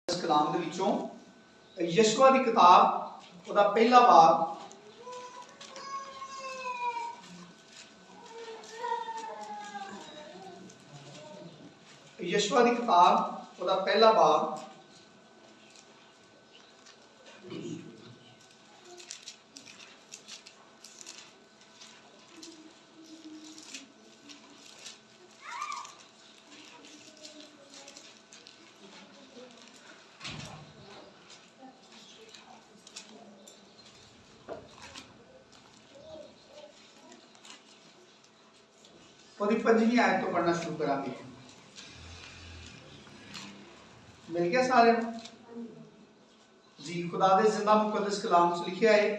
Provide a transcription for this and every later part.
इस कलाम दे विचों यशवा दी किताब ओदा पहला बाब यशवा दी किताब ओदा पहला बाब ओदी 5वीं आयत तो पढ़ना शुरू करांगे। मिल गया सारे जी। खुदा दे जिंदा मुकद्दस कलाम च लिखा है,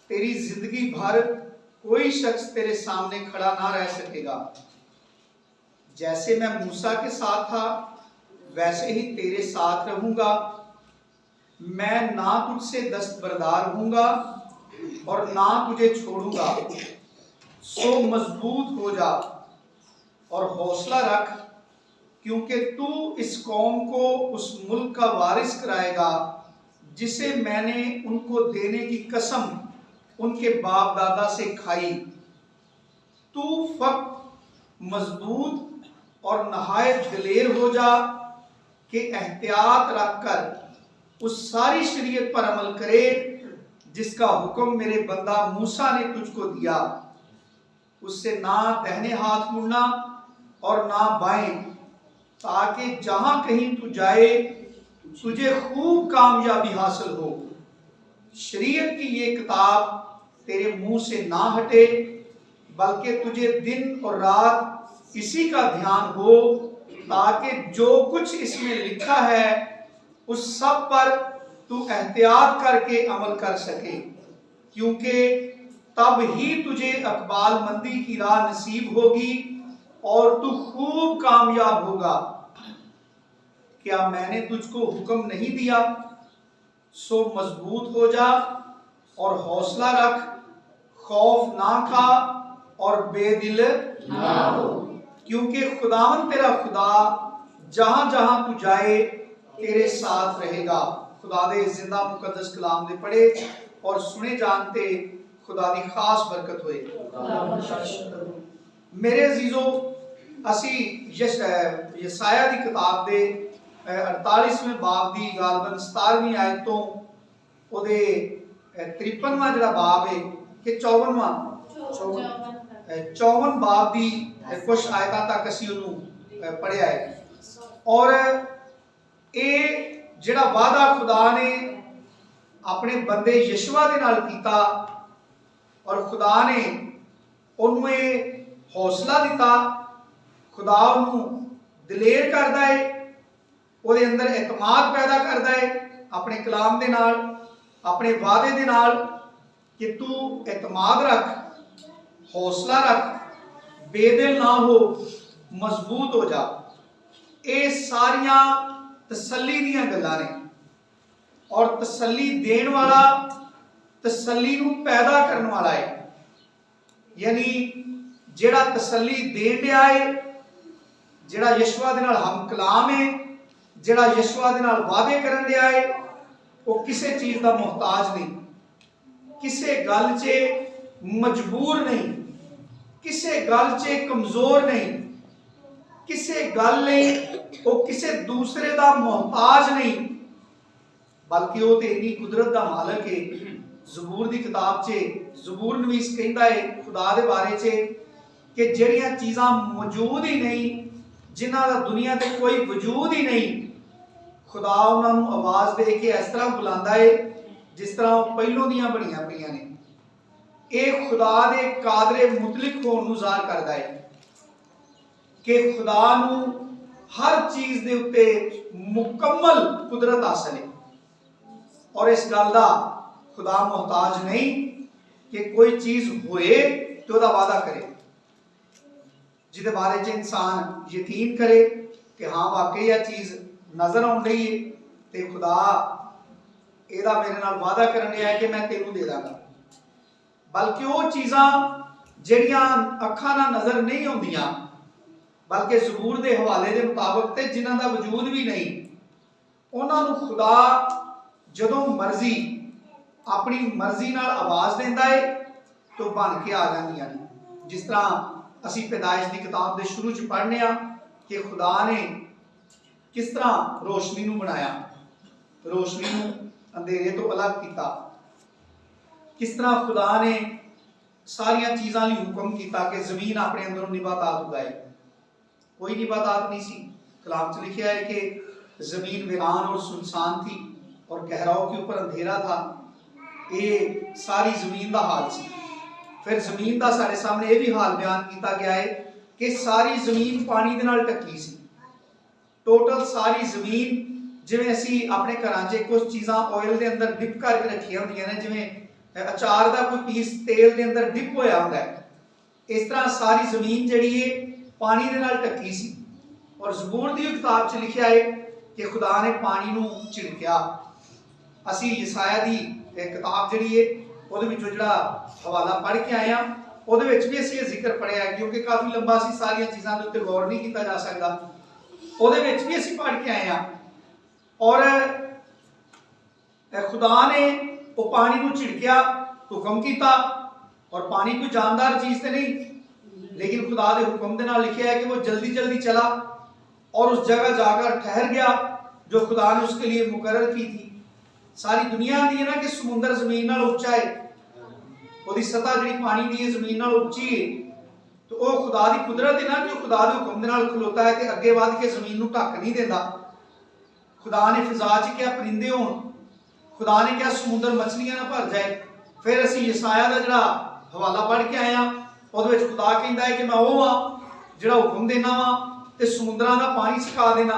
तेरी जिंदगी भर कोई शख्स तेरे सामने खड़ा ना रह सकेगा। जैसे मैं मूसा के साथ था वैसे ही तेरे साथ रहूंगा। मैं ना तुझसे दस्तबरदार होऊंगा और ना तुझे छोड़ूंगा। सो मजबूत हो जा और हौसला रख, क्योंकि तू इस कौम को उस मुल्क का वारिस कराएगा जिसे मैंने उनको देने की कसम उनके बाप दादा से खाई। तू फक्त मजबूत और नहायत दिलेर हो जा कि एहतियात रखकर उस सारी शरीयत पर अमल करे जिसका हुक्म मेरे बंदा मूसा ने तुझको दिया। उससे ना दाहिने हाथ मुड़ना और ना बाएं, ताकि जहां कहीं तू जाए तुझे खूब कामयाबी हासिल हो। शरीयत की ये किताब तेरे मुंह से ना हटे, बल्कि तुझे दिन और रात इसी का ध्यान हो, ताकि जो कुछ इसमें लिखा है उस सब पर तू एहतियात करके अमल कर सके, क्योंकि तब ही तुझे अकबालमंदी की राह नसीब होगी और तू खूब कामयाब होगा। क्या मैंने तुझको हुक्म नहीं दिया? सो मजबूत हो जा और हौसला रख, खौफ ना खा और बेदिल ना हो, क्योंकि खुदावन तेरा खुदा जहां जहां तू जाए तेरे साथ रहेगा। खुदा दे जिंदा मुकद्दस कलाम दे पढ़े और सुने जानते खुदा दी खास बरकत होए। मेरे अजीजो, असी यसाया दी किताब दे 48वें बाब दी गालबन 17वीं आयत तो ओदे 53वां जड़ा बाब है कि 54वां बाब दी कुछ आयतां तक असी उन्होंने पढ़िया है। और ये जड़ा वादा खुदा ने अपने बंदे यशवा दे नाल कीता और खुदा ने उन्हें हौसला दिता, खुदा उन्हें दिलेर करदा है, ਉਹਦੇ अंदर एतमाद पैदा करदा है अपने कलाम दे नाल, अपने वादे दे नाल कि तू एतमाद रख, हौसला रख, बेदिल ना हो, मजबूत हो जा। ये सारियां तसल्ली दीयां गल्लां ने और तसल्ली देने वाला तसल्ली नूं पैदा करने वाला है। यानी जेड़ा तसल्ली देन दिया है, जेड़ा यशवा दे नाल हम कलाम है, जेड़ा यशवा दे नाल वादे करन दिया है, वो किसी चीज का मोहताज नहीं, किसी गल च मजबूर नहीं, किसी गल च कमजोर नहीं, किसी गल नहीं वो किसी दूसरे का मोहताज नहीं, बल्कि वो तो इन्नी कुदरत का मालक है। ज़बूर दी किताब च ज़बूर नवीस कहता है खुदा दे बारे च कि जड़ियां चीज़ां मौजूद ही नहीं, जिन्हां दा दुनिया ते कोई वजूद ही नहीं, खुदा उन्हां नूं आवाज़ दे के इस तरह बुलांदा है जिस तरह वो पहलों दियां बणियां पईयां ने। ये खुदा दे कादरे मुतलक होण नूं ज़ाहिर करदा है कि खुदा नूं हर चीज़ दे उत्ते मुकम्मल कुदरत हासिल है और इस गल दा खुदा मोहताज नहीं कि कोई चीज होए तो दा वादा करे, जिदे बारे च इंसान यकीन करे कि हाँ वाकई यह चीज नजर आउण रही है ते खुदा एदा मेरे नाल वादा करन दिया है कि मैं तेनू दे दांगा। बल्कि वो चीज़ां जिहड़ियां अखां नाल नजर नहीं आउंदियां, बल्कि ज़बूर दे हवाले दे मुताबिक ते जिन्हां दा वजूद भी नहीं, ਉਹਨਾਂ ਨੂੰ ਖੁਦਾ ਜਦੋਂ ਮਰਜ਼ੀ ਆਪਣੀ ਮਰਜ਼ੀ ਨਾਲ ਆਵਾਜ਼ ਦਿੰਦਾ ਹੈ तो बन के आ जांदियां ने। जिस तरह असी पैदाइश की किताब के शुरू च पढ़ने कि खुदा ने किस तरह रोशनी नूं बनाया, रोशनी नूं अंधेरे तो अलग किया, किस तरह खुदा ने सारिया चीज़ों लई हुक्म किया कि जमीन अपने अंदरों निबातात उगाए। कोई निबातात नहीं सी। कलाम च लिखा है कि जमीन वीरान और सुनसान थी और गहराओं के ऊपर अंधेरा था। ये सारी जमीन का हाल सी। फिर जमीन का साढ़े सामने यह भी हाल बयान किया गया है कि सारी जमीन पानी के नाल ढकी सी। टोटल सारी जमीन जिवें असी अपने घरां च कुछ चीज़ां ऑयल के अंदर डिप करके रखियां होंदियां ने, जिवें अचार का कोई पीस तेल के अंदर डिप होया हुंदा है, इस तरह सारी जमीन जिहड़ी है पानी के नाल ढकी सी। और ज़बूर दी किताब च लिखिया है कि खुदा ने पानी नूं झिड़किया। असी यसाया दी किताब जिहड़ी है ਉਹਦੇ ਵਿੱਚੋਂ ਜਿਹੜਾ ਹਵਾਲਾ ਪੜ੍ਹ ਕੇ ਆਏ ਆ, ਉਹਦੇ ਵਿੱਚ ਵੀ ਅਸੀਂ ਇਹ ਜ਼ਿਕਰ ਪੜਿਆ ਕਿਉਂਕਿ ਕਾਫੀ ਲੰਬਾ ਸੀ, ਸਾਰੀਆਂ ਚੀਜ਼ਾਂ ਦੇ ਉੱਤੇ ਗੌਰ ਨਹੀਂ ਕੀਤਾ ਜਾ ਸਕਦਾ। ਉਹਦੇ ਵਿੱਚ ਵੀ ਅਸੀਂ ਪੜ੍ਹ ਕੇ ਆਏ ਆ ਔਰ खुदा ने वो पानी को झिड़किया, हुक्म किया। और पानी कोई जानदार चीज़ तो नहीं, लेकिन खुदा के हुक्म के नाल लिखा है कि वो जल्दी जल्दी चला और उस जगह जाकर ठहर गया जो खुदा ने उसके लिए मुकर्रर की थी। सारी दुनिया आती है ना कि समुंदर जमीन नाल उच्चा है, उसकी सतह जी पानी की जमीन नाल उच्ची है, तो वह खुदा की कुदरत है ना कि खुदा के हुक्म के नाल खलोता है कि अगे वध के जमीन नूं ढक नहीं देता। खुदा ने फिजा च क्या परिंदे होण, खुदा ने क्या समुंदर मछलियां ना भर जाए। फिर असी यसाया का जिहड़ा हवाला पढ़ के आए हैं, उहदे विच खुदा कहंदा है कि मैं वो हाँ जिहड़ा हुक्म देना वा ते समुंदरां दा पानी सुका देना।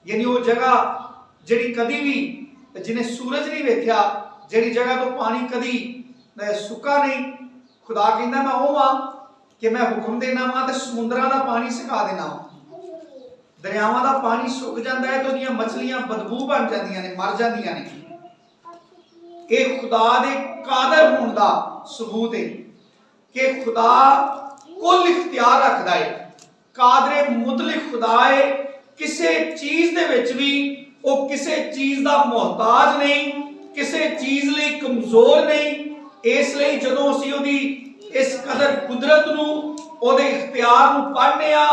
यानी वो जगह जिहड़ी कदी भी जिन्हें सूरज नहीं वेख्या, जिहड़ी जगह तो पानी कदी सुका नहीं, खुदा कहंदा मैं वो हाँ कि मैं हुक्म देना वा ते समुंदरां दा पानी सुका देना। दरियावां दा पानी सुक जाता है तो उहदियां मछलियां बदबू बन जांदियां ने, मर जांदियां ने। ये खुदा दे कादर होने का सबूत है कि खुदा कुल इख्तियार रखता है। कादरे मुतलिक खुदा है, किसी चीज दे विच भी वो किसी चीज का मोहताज नहीं, किसी चीज लिए कमजोर नहीं। इसलिए जदों असीं उहदी इस कदर कुदरत नूं, उहदे इख्तियार नूं पढ़ने आ,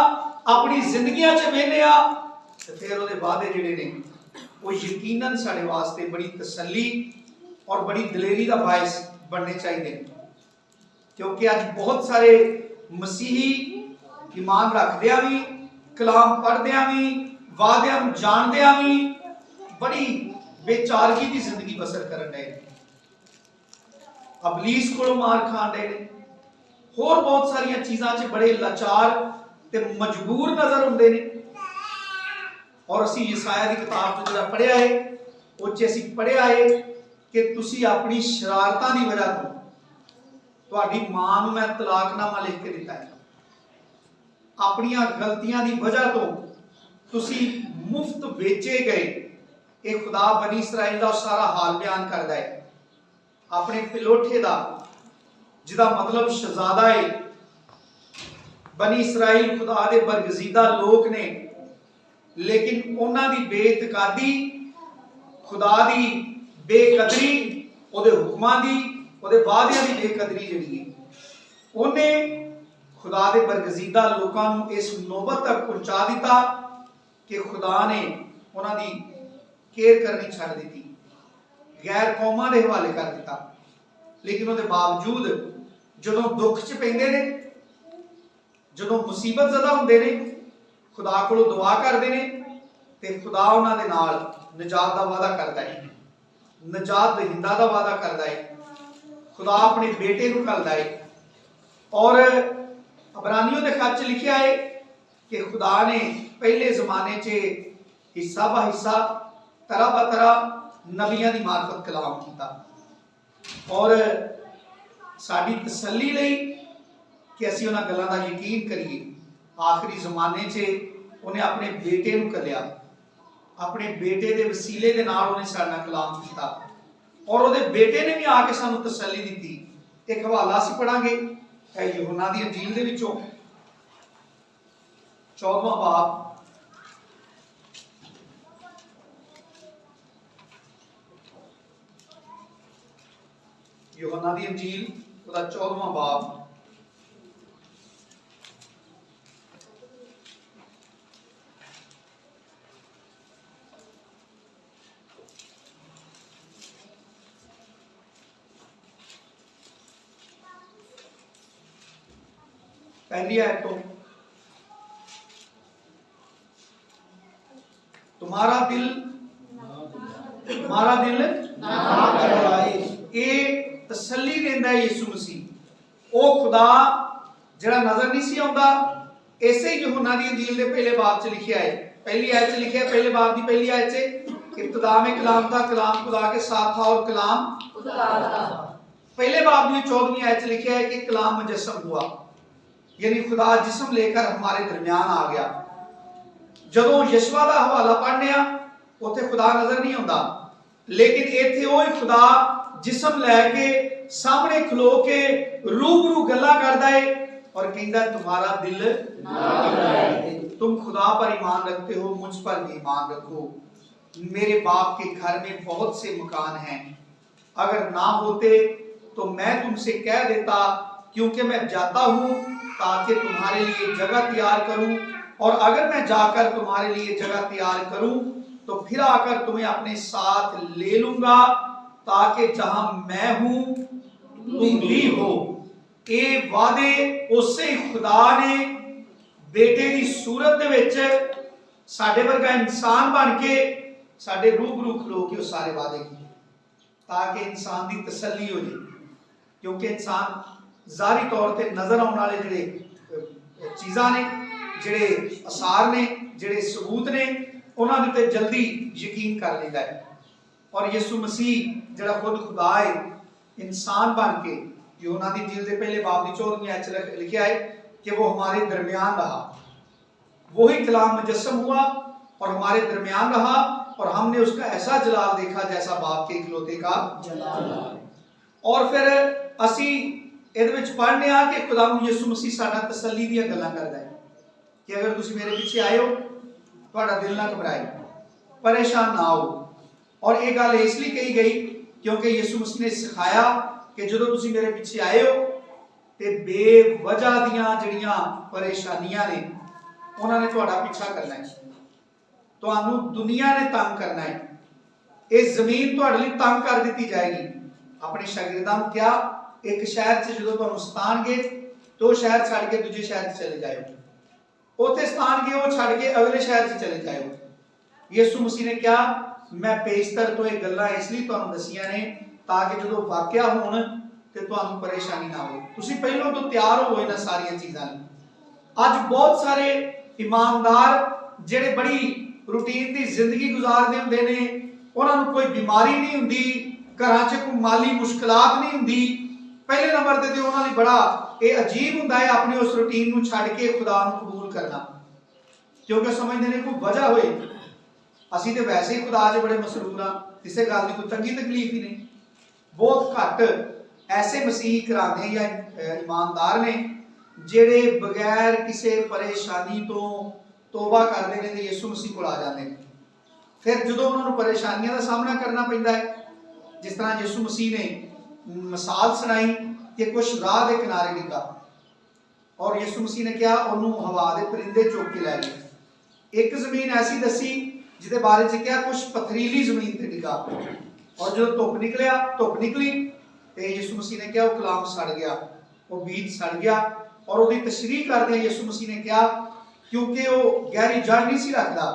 अपनी जिंदगियां च वेखने आ, ते फिर उहदे वादे जिहड़े ने वो यकीनन साडे वास्ते बड़ी तसल्ली और बड़ी दलेरी का बायस बनने चाहिए। क्योंकि आज बहुत सारे मसीही ईमान रखदियां भी, कलाम पढ़दियां भी, वादियां नूं जाणदियां भी बड़ी बेचारगी की जिंदगी बसर करन डे, अबलीस कोलों मार खाण डे, होर बहुत सारिया चीज़ां च बड़े लाचार ते मजबूर नजर आउंदे ने। और असी यसाया की किताब तो जिहड़ा पढ़िया है, उस च असी पढ़िया है कि तुसी अपनी शरारतां दी वजह तो, तुहाडी मां नूं मैं तलाकनामा लिख के दिता है, अपनियां गलतियां दी वजह तो तुसी मुफ्त बेचे गए। ये खुदा बनी इसराइल का सारा हाल बयान करता है, अपने पिलोठे का जिदा मतलब शहजादा है। बनी इसराइल खुदा दे बरगजीदा लोग ने, लेकिन उन्हां दी बेइतकादी, खुदा दी बेकदरी, उहदे हुक्मां दी, उहदे वादियां दी बेकदरी जिहड़ी है, उन्हें खुदा दे बरगजीदा लोकां नूं इस नौबत तक पहुंचा दिता कि खुदा ने उन्हां दी केयर करनी छड्ड दी, गैर कौमां दे हवाले कर दिता। लेकिन उसके बावजूद जदों दुख च पैंदे ने, जदों मुसीबत ज़दा हुंदे ने, खुदा कोलों दुआ करते हैं तो खुदा उन्हां दे नाल निजात का वादा करता है, निजात दहिंदा का वादा करता है। खुदा अपने बेटे को घल्लदा है। और अबरानियों के खत च लिखिया है कि खुदा ने पहले जमाने च हिस्सा ब हिस्सा, तरह ब तरह नबियां की मार्फत कलाम किया। और साडी तसल्ली लई कि असीं उन्हां गल्लां दा यकीन करिए। आखिरी जमाने च उन्हें अपने बेटे को घल्लिया, अपने बेटे के वसीले के नाल उन्हें साडे नाल कलाम किया और उहदे बेटे ने भी आके सानू तसल्ली दी। एक हवाला असीं पढ़ांगे यूहन्ना दी अंजील दे विचों 14वां बाब यूहन्ना दी इंजील ਉਹਦਾ 14ਵਾਂ ਬਾਬ पहली आयत तो तुम्हारा दिल ना घबराए। ये तसल्ली देंदा है यीशु मसीह। ओ खुदा जड़ा नजर नहीं सी आउंदा, ऐसे ही यूहन्ना दी इंजील दे पहले बाब च लिखिया है। पहली आयत च लिखिया है, पहले बाब दी पहली आयत से इब्तिदा में कलाम था, कलाम खुदा के साथ था और कलाम खुदा था। पहले बाब दी 14वीं आयत च लिखिया है कि कलाम मुजस्सम हुआ, यानी खुदा जिस्म लेकर हमारे दरमियान आ गया। जदों यशवा दा हवाला पढ़ने आ उत्थे खुदा नजर नहीं आउंदा, लेकिन इत्थे ओही खुदा जिस्म लैके सामने खलो के रूबरू गल्लां करदा है और कहंदा तुम्हारा दिल ना घबराए, तुम खुदा पर ईमान रखते हो, मुझ पर भी ईमान रखो। मेरे बाप के घर में बहुत से मकान हैं, अगर ना होते तो मैं तुमसे कह देता, क्योंकि मैं जाता हूं ताकि तुम्हारे लिए जगह तैयार करूं, और अगर मैं जाकर तुम्हारे लिए जगह तैयार करूं तो फिर आकर तुम्हें अपने साथ ले लूंगा, ताकि जहां मैं हूं तुम भी हो। ये वादे उसे खुदा ने बेटे की सूरत दे विच साडे वर्गा इंसान बन के साडे रूबरू खलो के सारे वादे किए, ताकि इंसान की तसल्ली हो जाए। क्योंकि इंसान ज़ाहिरी तौर पे नजर आने वाले जिहड़े चीज़ां ने, जिहड़े असार ने, जिहड़े सबूत ने, उन्हां दे ते जल्दी यकीन कर लैंदा है। और यीशु मसीह जिहड़ा खुद खुदा है, इंसान बन के यूहन्ना दी इंजील दे पहले बाब दी 14वीं आयत च लिखा है कि वो हमारे दरमियान रहा। वही कलाम मुजस्सम हुआ और हमारे दरमियान रहा, और हमने उसका ऐसा जलाल देखा जैसा बाप के इकलौते का जलाल। और फिर असी ਇਹਦੇ ਵਿੱਚ ਪੜ੍ਹਨੇ ਆ ਕਿ ਖੁਦਾਵੰਦ ਯਿਸੂ ਮਸੀਹ ਸਾਡਾ ਤਸੱਲੀ ਦੀਆਂ ਗੱਲਾਂ ਕਰਦਾ ਹੈ ਕਿ ਅਗਰ ਤੁਸੀਂ ਮੇਰੇ ਪਿੱਛੇ ਆਏ ਹੋ, ਤੁਹਾਡਾ ਦਿਲ ਨਾ ਘਬਰਾਏ, ਪਰੇਸ਼ਾਨ ਨਾ ਹੋ। ਔਰ ਇਹ ਗੱਲ ਇਸ ਲਈ ਕਹੀ ਗਈ ਕਿਉਂਕਿ ਯਿਸੂ ਮਸੀਹ ਨੇ ਸਿਖਾਇਆ ਕਿ ਜਦੋਂ ਤੁਸੀਂ ਮੇਰੇ ਪਿੱਛੇ ਆਏ ਹੋ ਤੇ ਬੇਵਜ੍ਹਾ ਦੀਆਂ ਜਿਹੜੀਆਂ ਪਰੇਸ਼ਾਨੀਆਂ ਨੇ ਉਹਨਾਂ ਨੇ ਤੁਹਾਡਾ ਪਿੱਛਾ ਕਰਨਾ ਹੈ, ਤੁਹਾਨੂੰ ਦੁਨੀਆ ਨੇ ਤੰਗ ਕਰਨਾ ਹੈ, ਇਹ ਜ਼ਮੀਨ ਤੁਹਾਡੇ ਲਈ ਤੰਗ ਕਰ ਦਿੱਤੀ ਜਾਏਗੀ। ਆਪਣੇ ਸ਼ਾਗਿਰਦਾਂ ਨੂੰ ਕਿਹਾ एक शहर से जो तुहानू सताणगे तो शहर छड़ के दूजे शहर से चले जाओ, उत्थे सताणगे वो छड़ के अगले शहर से चले जाओ। यीशु मसीह ने कहा मैं पेशतर तो ये गल्लां इसलिए तुहानू दसियां ने ताकि जो वाकया होण ते तुहानू परेशानी ना हो, तुसीं पहलों तो तैयार हो इन्हां सारियां चीज़ां लई। अज बहुत सारे ईमानदार जिहड़े बड़ी रूटीन दी जिंदगी गुजारदे हुंदे ने, उन्हां नू कोई बीमारी नहीं हुंदी, घरां 'च कोई माली मुश्किलात नहीं हुंदी। पहले नंबर ते उन्हां लई बड़ा ये अजीब हुंदा है अपनी उस रूटीन नूं छड्ड के खुदा नूं कबूल करना, क्योंकि समझदे ने कोई वजह होए। असीं ते वैसे ही खुदा 'च बड़े मसरूर हां, किसी गल दी कोई तंगी तकलीफ ही नहीं। बहुत घट ऐसे मसीह घराने या ईमानदार ने जिहड़े बगैर किसी परेशानी तो तौबा करदे ने ते यीशु मसीह कोल आ जांदे ने। फिर जदों उन्हां नूं परेशानियां दा सामना करना पैंदा है, जिस तरह यीशु मसीह ने मिसाल सुनाई कि कुछ राह के किनारे डिगा और यीशु मसीह ने कहा उन्होंने हवा के परिंदे चुक के लै गए। एक जमीन ऐसी दसी जिहदे बारे च कहा कुछ पथरीली जमीन ते डिगा, और जो धुप निकली तो यीशु मसीह ने कहा वो कलाम सड़ गया, वो बीज सड़ गया। और उसकी तशरीह करदे यीशु मसीह ने कहा क्योंकि वो गहरी जड़ नहीं सी रखता,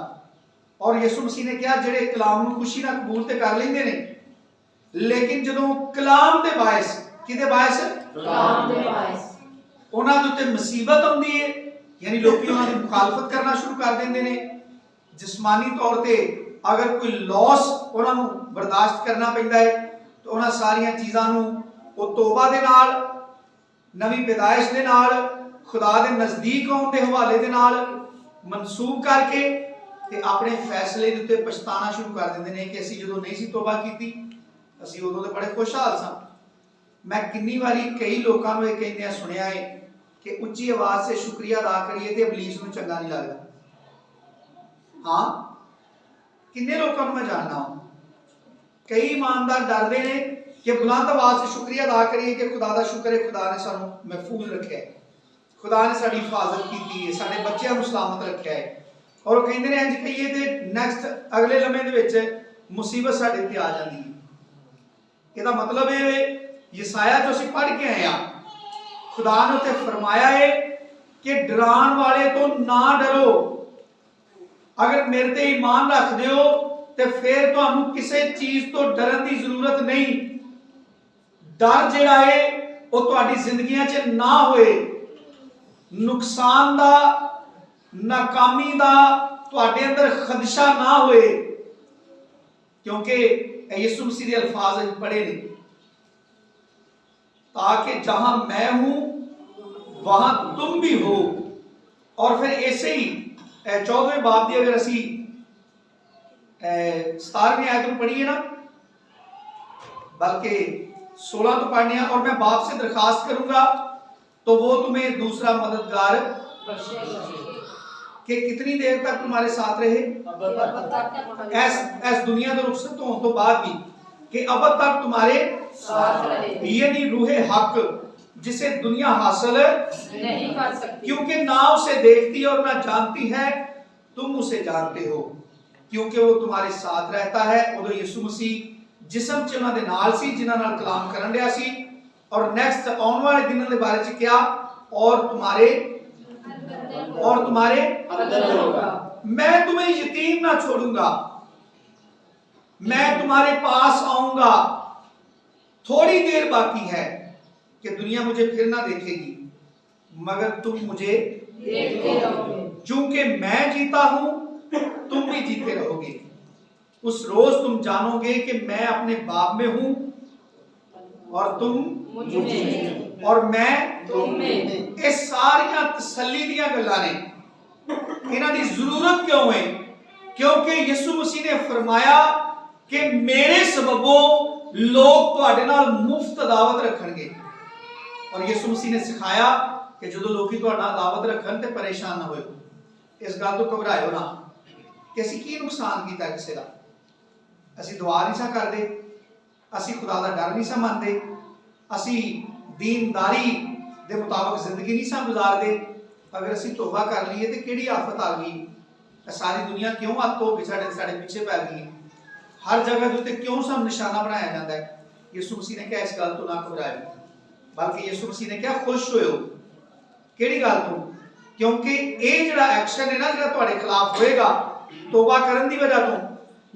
और यीशु मसीह ने कहा जिहड़े कलाम नूं खुशी नाल कबूल ते कर लैंदे ने, लेकिन जदों कलाम दे बायस किदे बायस कलाम दे बायस उन्हां दे उत्ते मुसीबत आउंदी है, यानी लोग उन्हां दी मुखालफत करना शुरू कर देंदे ने, जिस्मानी तौर ते अगर कोई लॉस उन्हां नूं बर्दाश्त करना पैंदा है तो उन्हां सारियां चीज़ां नूं वो तौबा दे नाल, नवीं पैदाइश दे नाल, खुदा दे नज़दीक आउण दे हवाले दे नाल मनसूब करके ते अपने फैसले दे उत्ते पछताना शुरू कर दिंदे ने कि असीं जदों नहीं सी तौबा कीती असीं उदों ते बड़े खुशहाल सां। मैं किन्नी वारी कई लोकां नूं इह कहंदे सुनिया है कि उच्ची आवाज़ से शुक्रिया अदा करिए तो इबलीस नूं चंगा नहीं लगता। हाँ, किन्ने लोकां नूं मैं जानना, कई ईमानदार डरदे ने कि बुलंद आवाज से शुक्रिया अदा करिए कि खुदा का शुक्र है, खुदा ने सानू महफूज रखा है, खुदा ने साड़ी हिफाजत की है, साडे बच्चों को सलामत रखा है। और कहते हैं इंज कहिए तो नैक्सट अगले लम्हे दे विच मुसीबत साडे ते आ जाती है। इसका मतलब ये यसाया जो असीं पढ़ के आए हैं, खुदा ने उत्ते फरमाया है कि डरान वाले तो ना डरो, अगर मेरे ते ईमान रखते हो तो फिर तुहानू किसी चीज तो डरन की जरूरत नहीं। डर जिहड़ा है वो तुहाडी जिंदगियां च ना होए, नुकसान दा, नाकामी दा तुहाडे अंदर खदशा ना होए, क्योंकि यीशु मसीह के अल्फाज पढ़े ने, ताकि जहां मैं हूं वहां तुम भी हो। और फिर ऐसे ही 14वें बाब की अगर असी 17वीं आयत में पढ़िए ना, बल्कि 16 तो पढ़ने, और मैं बाप से दरखास्त करूंगा तो वो तुम्हें दूसरा मददगार कि कितनी देर तक तुम्हारे साथ रहे, ऐस दुनिया के रुखसत होने तो बाद भी, कि अब तक तुम्हारे साथ रहे, ये नहीं रूहे हक जिसे दुनिया हासिल नहीं कर सकती, क्योंकि ना उसे देखती और ना जानती है, तुम उसे जानते हो क्योंकि वो तुम्हारे साथ रहता है। उदो यीशु मसीह जिस्म च उन्हां दे नाल सी, जिन्हां नाल कलाम करन दिया सी। और नेक्स्ट आने वाले दिनों के बारे में क्या, और तुम्हारे अंदर होगा, मैं तुम्हें यतीम ना छोड़ूंगा, मैं तुम्हारे पास आऊंगा। थोड़ी देर बाकी है कि दुनिया मुझे फिर ना देखेगी, मगर तुम मुझे देखते रहोगे, क्योंकि मैं जीता हूं तुम भी जीते रहोगे। उस रोज तुम जानोगे कि मैं अपने बाप में हूं और तुम मुझे और मैं तुम में। ये सारियां तसल्ली दियां गल्लां ने, इन्हां दी जरूरत क्यों है? क्योंकि यीशु मसीह ने फरमाया कि मेरे सबबों लोग तुहाडे नाल मुफ्त दावत रखणगे। और यीशु मसीह ने सिखाया कि जो लोग तुहाडे नाल दावत रखन ते परेशान ना होयो, इस गल तो घबरायो ना कि असीं की नुकसान कीता किसी का, असीं दुआ नहीं सा करदे, असीं खुदा दा डर नहीं सा मनदे, असीं दीनदारी दे मुताबिक जिंदगी नहीं सा गुजारदे। अगर असीं तौबा कर लीए तो किहड़ी आफत आ गई, सारी दुनिया क्यों हत्थ धो के साडे पीछे पै गई, हर जगह के उत्ते क्यों सानू निशाना बनाया जाता है। यीशु मसीह ने कहा इस गल तो ना घबराओ, बल्कि यीशु मसीह ने कहा खुश होयो। किहड़ी गल तो? क्योंकि ये जिहड़ा एक्शन है ना, जिहड़ा तुहाडे खिलाफ होएगा तौबा करन दी वजह तो,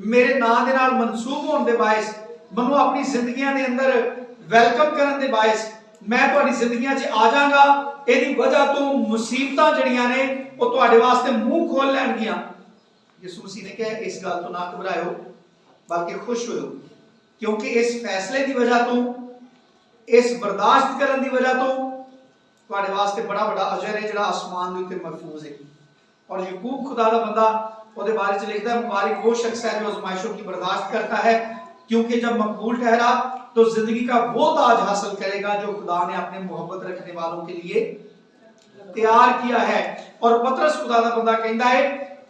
मेरे नाम दे नाल मनसूब होने दे बायस, मनु अपनी जिंदगियां दे अंदर वेलकम करन दे बायस मैं तुहाडी जिंदगियां च आ जाऊंगा। इहदी वजह तो मुसीबतां जड़ियां ने वो तुहाडे वास्ते मुंह खोल लैणगियां। यीशु मसीह ने कहा इस गल तो ना घबराओ, बल्कि खुश होयो, क्योंकि इस फैसले की वजह तो, इस बर्दाश्त करने की वजह तो तुहाडे वास्ते बड़ा बड़ा अजर है जिहड़ा आसमान के उत्ते महफूज है। और यकूब खुदा का बंदा उसके बारे में लिखता है, मुबारक वो शख्स है जो आजमाइशों की बर्दाश्त करता है, क्योंकि जब मकबूल ठहरा तो जिंदगी का वो ताज हासिल करेगा जो खुदा ने अपने मोहब्बत रखने वालों के लिए तैयार किया है। और पतरस खुदा का बंदा कहता है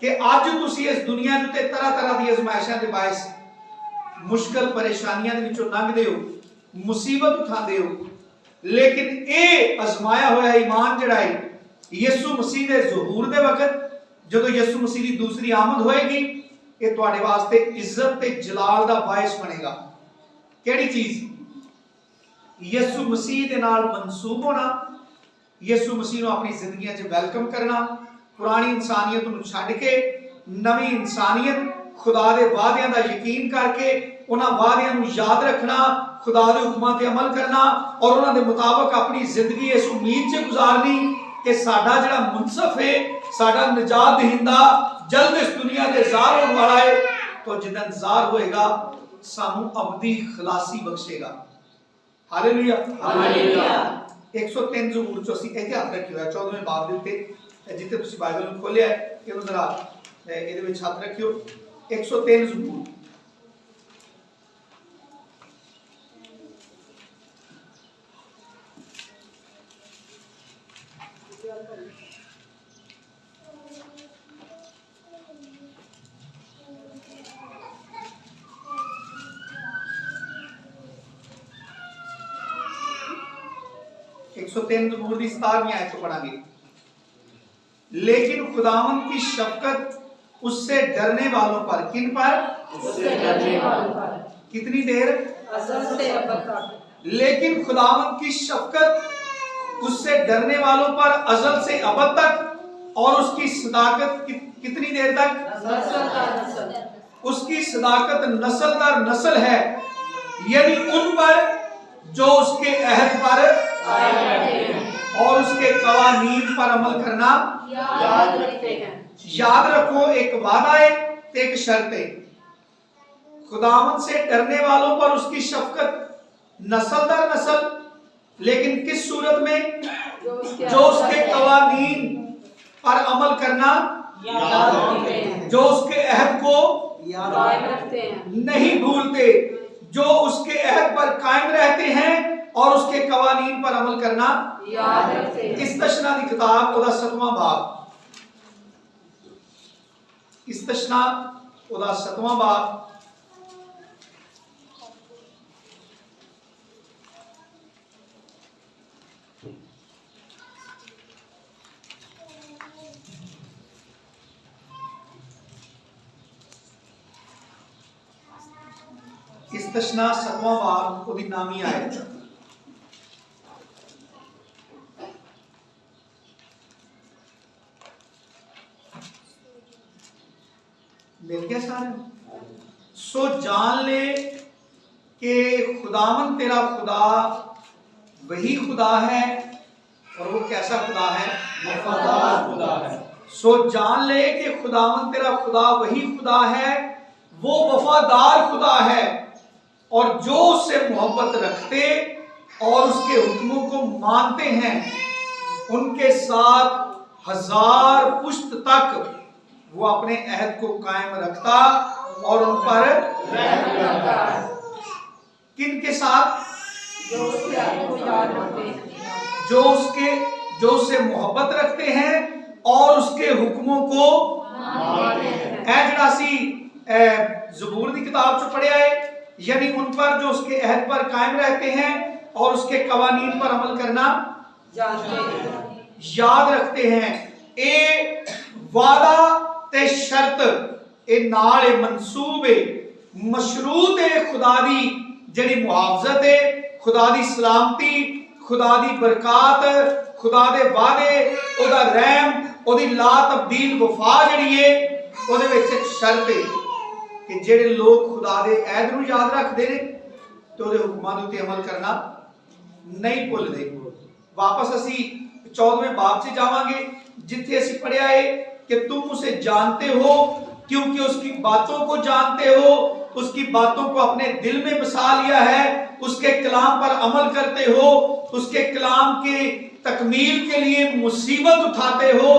कि अज तुसी इस दुनिया के उत्ते तरह तरह की आजमाइशों के बायस मुश्किल परेशानियां दे विचों लंघदे हो, मुसीबत उठाते हो, लेकिन ये आजमाया होया ईमान जिहड़ा है यीशु मसीह के ज़हूर दे वक्त, जो यीशु मसीह की दूसरी आमद होएगी, ये तुहाडे वास्ते इज्जत ते जलाल दा बायस बनेगा। केड़ी चीज? यीशु मसीह दे नाल मनसूब होना, यीशु मसीह नूं अपनी जिंदगियां च वेलकम करना, पुरानी इंसानियत नूं छड्ड के नवी इंसानियत, खुदा दे वादियां दा यकीन करके उन्हां वादियां नूं याद रखना, खुदा दे हुक्मां ते अमल करना और उन्हां दे मुताबिक अपनी जिंदगी इस उम्मीद च गुजारनी कि साडा जिहड़ा मुनसफ है, साडा निजात दहिंदा जल्द इस दुनिया दे ज़ाहिर होने वाला है। तो जिदन ज़ाहिर होएगा सानू अबदी खलासी बख्शेगा। Hallelujah hallelujah. 103 ज़बूर चो असीं इहते हत्थ रखियो है 14वें बाब दे उत्ते, जिथे तुसीं बाइबल नूं खोलिया है इहनूं जरा इहदे विच हत्थ रखियो। 103 ज़बूर। 103 ज़बूर की 17वीं आयत को पढ़ांगे। लेकिन खुदावंद की शफकत उससे डरने वालों पर, किन पर? उससे डरने वालों पर। कितनी देर? अज़ल से अब तक। लेकिन खुदावंद की शफकत उससे डरने वालों पर अज़ल से अबद तक, और उसकी सदाकत कितनी देर तक? नस्ल दर नस्ल। उसकी सदाकत नस्ल दर नस्ल है, यानी उन पर जो उसके अहद पर कायम रहते हैं और उसके कवानीन पर अमल करना याद रखते हैं। याद रखो, एक वादा है तो एक शर्त है। खुदावंद से डरने वालों पर उसकी शफकत नस्ल दर नस्ल, लेकिन किस सूरत में? जो उसके कवानीन पर अमल करना याद रखते हैं, जो उसके अहद को कायम रखते हैं, नहीं भूलते, जो उसके अहद पर कायम रहते हैं और उसके कवानीन पर अमल करना याद रखते हैं। इस्तशना की किताब ओदा 7वां बाब, इस्तशना ओदा 7वां बाब इस्तशना 7वां बाब ओदी नामी आयत। मिल गया सारे? सो जान ले कि खुदावन तेरा खुदा वही खुदा है, और वो कैसा खुदा है? वफादार खुदा है। सो जान ले कि खुदावन तेरा खुदा वही खुदा है, वो वफादार खुदा है, और जो उससे मोहब्बत रखते और उसके हुक्मों को मानते हैं उनके साथ 1000 पुश्त तक वो अपने अहद को कायम रखता और उन पर रहम करता है। किन के साथ? जो उसके अहद को याद रखते हैं, जो उससे मोहब्बत रखते हैं और उसके हुक्मों को मानते हैं। ऐ जड़ासी ज़बूर की किताब से पढ़े आए, यानी उन पर जो उसके अहद पर कायम रहते हैं और उसके कवानीन पर अमल करना जानते हैं, याद रखते हैं। ए वादा ते शर्त ए नाल ए मंसूब ए मशरूत ए खुदा दी जड़ी मुहाफजत है, खुदा दी सलामती, खुदा दी बरकात, खुदा दे वादे, ओदा रहम, ओदी ला तब्दील वफा जड़ी है, ओदे विच एक शर्त है कि जेड़े लोग खुदा दे ऐद नूं याद रखदे ने ते ओदे हुक्मां दे उत्ते अमल करना नहीं भुलदे। वापस असी 14वें बाब से जावांगे जिथे असी पढ़िया है कि तुम उसे जानते हो क्योंकि उसकी बातों को जानते हो, उसकी बातों को अपने दिल में बसा लिया है, उसके कलाम पर अमल करते हो, उसके कलाम के तकमील के लिए मुसीबत उठाते हो,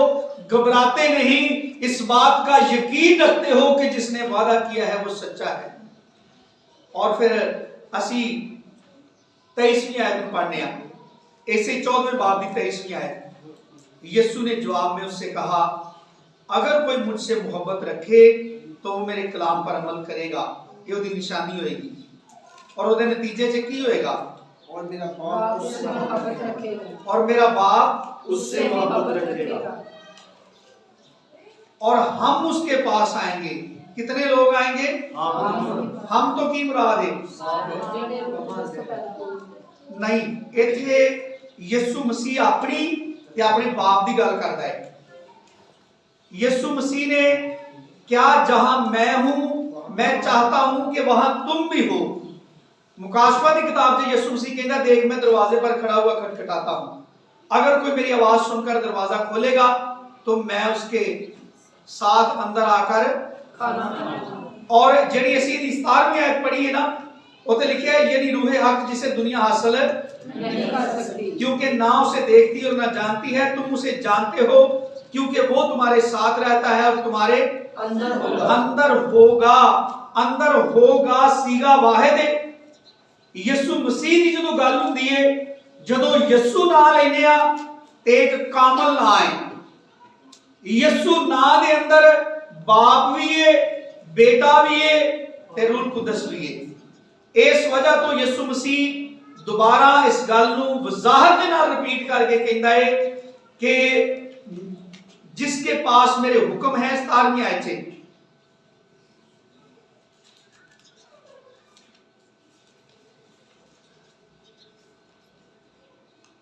घबराते नहीं, इस बात का यकीन रखते हो कि जिसने वादा किया है वो सच्चा है। और फिर असी 23वीं आयत पढ़ने आ, ऐसे 14वें बाब की 23वीं आयत। यीशु ने जवाब में उससे कहा, अगर कोई मुझसे मोहब्बत रखे तो वो मेरे कलाम पर अमल करेगा, ये उसकी निशानी होएगी, और उसके नतीजे से की होएगा? और मेरा बाप उससे मोहब्बत रखेगा, और मेरा बाप उससे मोहब्बत रखेगा, और हम उसके पास आएंगे। कितने लोग आएंगे? हम तो की मुराद है नहीं, इथे यीशु मसीह अपनी या अपने बाप की गल करता है। यीशु मसीह ने क्या जहां मैं हूं मैं चाहता हूं कि वहां तुम भी हो। मुकाशफा की किताब से यीशु मसीह कहता, देख मैं दरवाजे पर खड़ा हुआ खटखटाता हूं, अगर कोई मेरी आवाज सुनकर दरवाजा खोलेगा तो मैं उसके साथ अंदर आकर खाना खाना। और जड़ी असी 17वीं आयत पढ़ी है ना, उसे लिखा है यानी रूहे हक जिसे दुनिया हासिल नहीं कर सकती, क्योंकि ना उसे देखती और ना जानती है, तुम उसे जानते हो क्योंकि वो तुम्हारे साथ रहता है और तुम्हारे अंदर होगा। अंदर होगा सीगा वाहिद है। यीशु मसीह की जो गल हुंदी है, जदों यीशु ना लेने आ ते एक कामल ना है। यीशु ना दे अंदर बाप भी है, बेटा भी है ते रूह कुदस भी है। इस वजह तो यीशु मसीह दोबारा इस गल नूं वजाहत दे नाल रिपीट करके कहंदा है कि जिसके पास मेरे हुक्म है 17वीं आयत से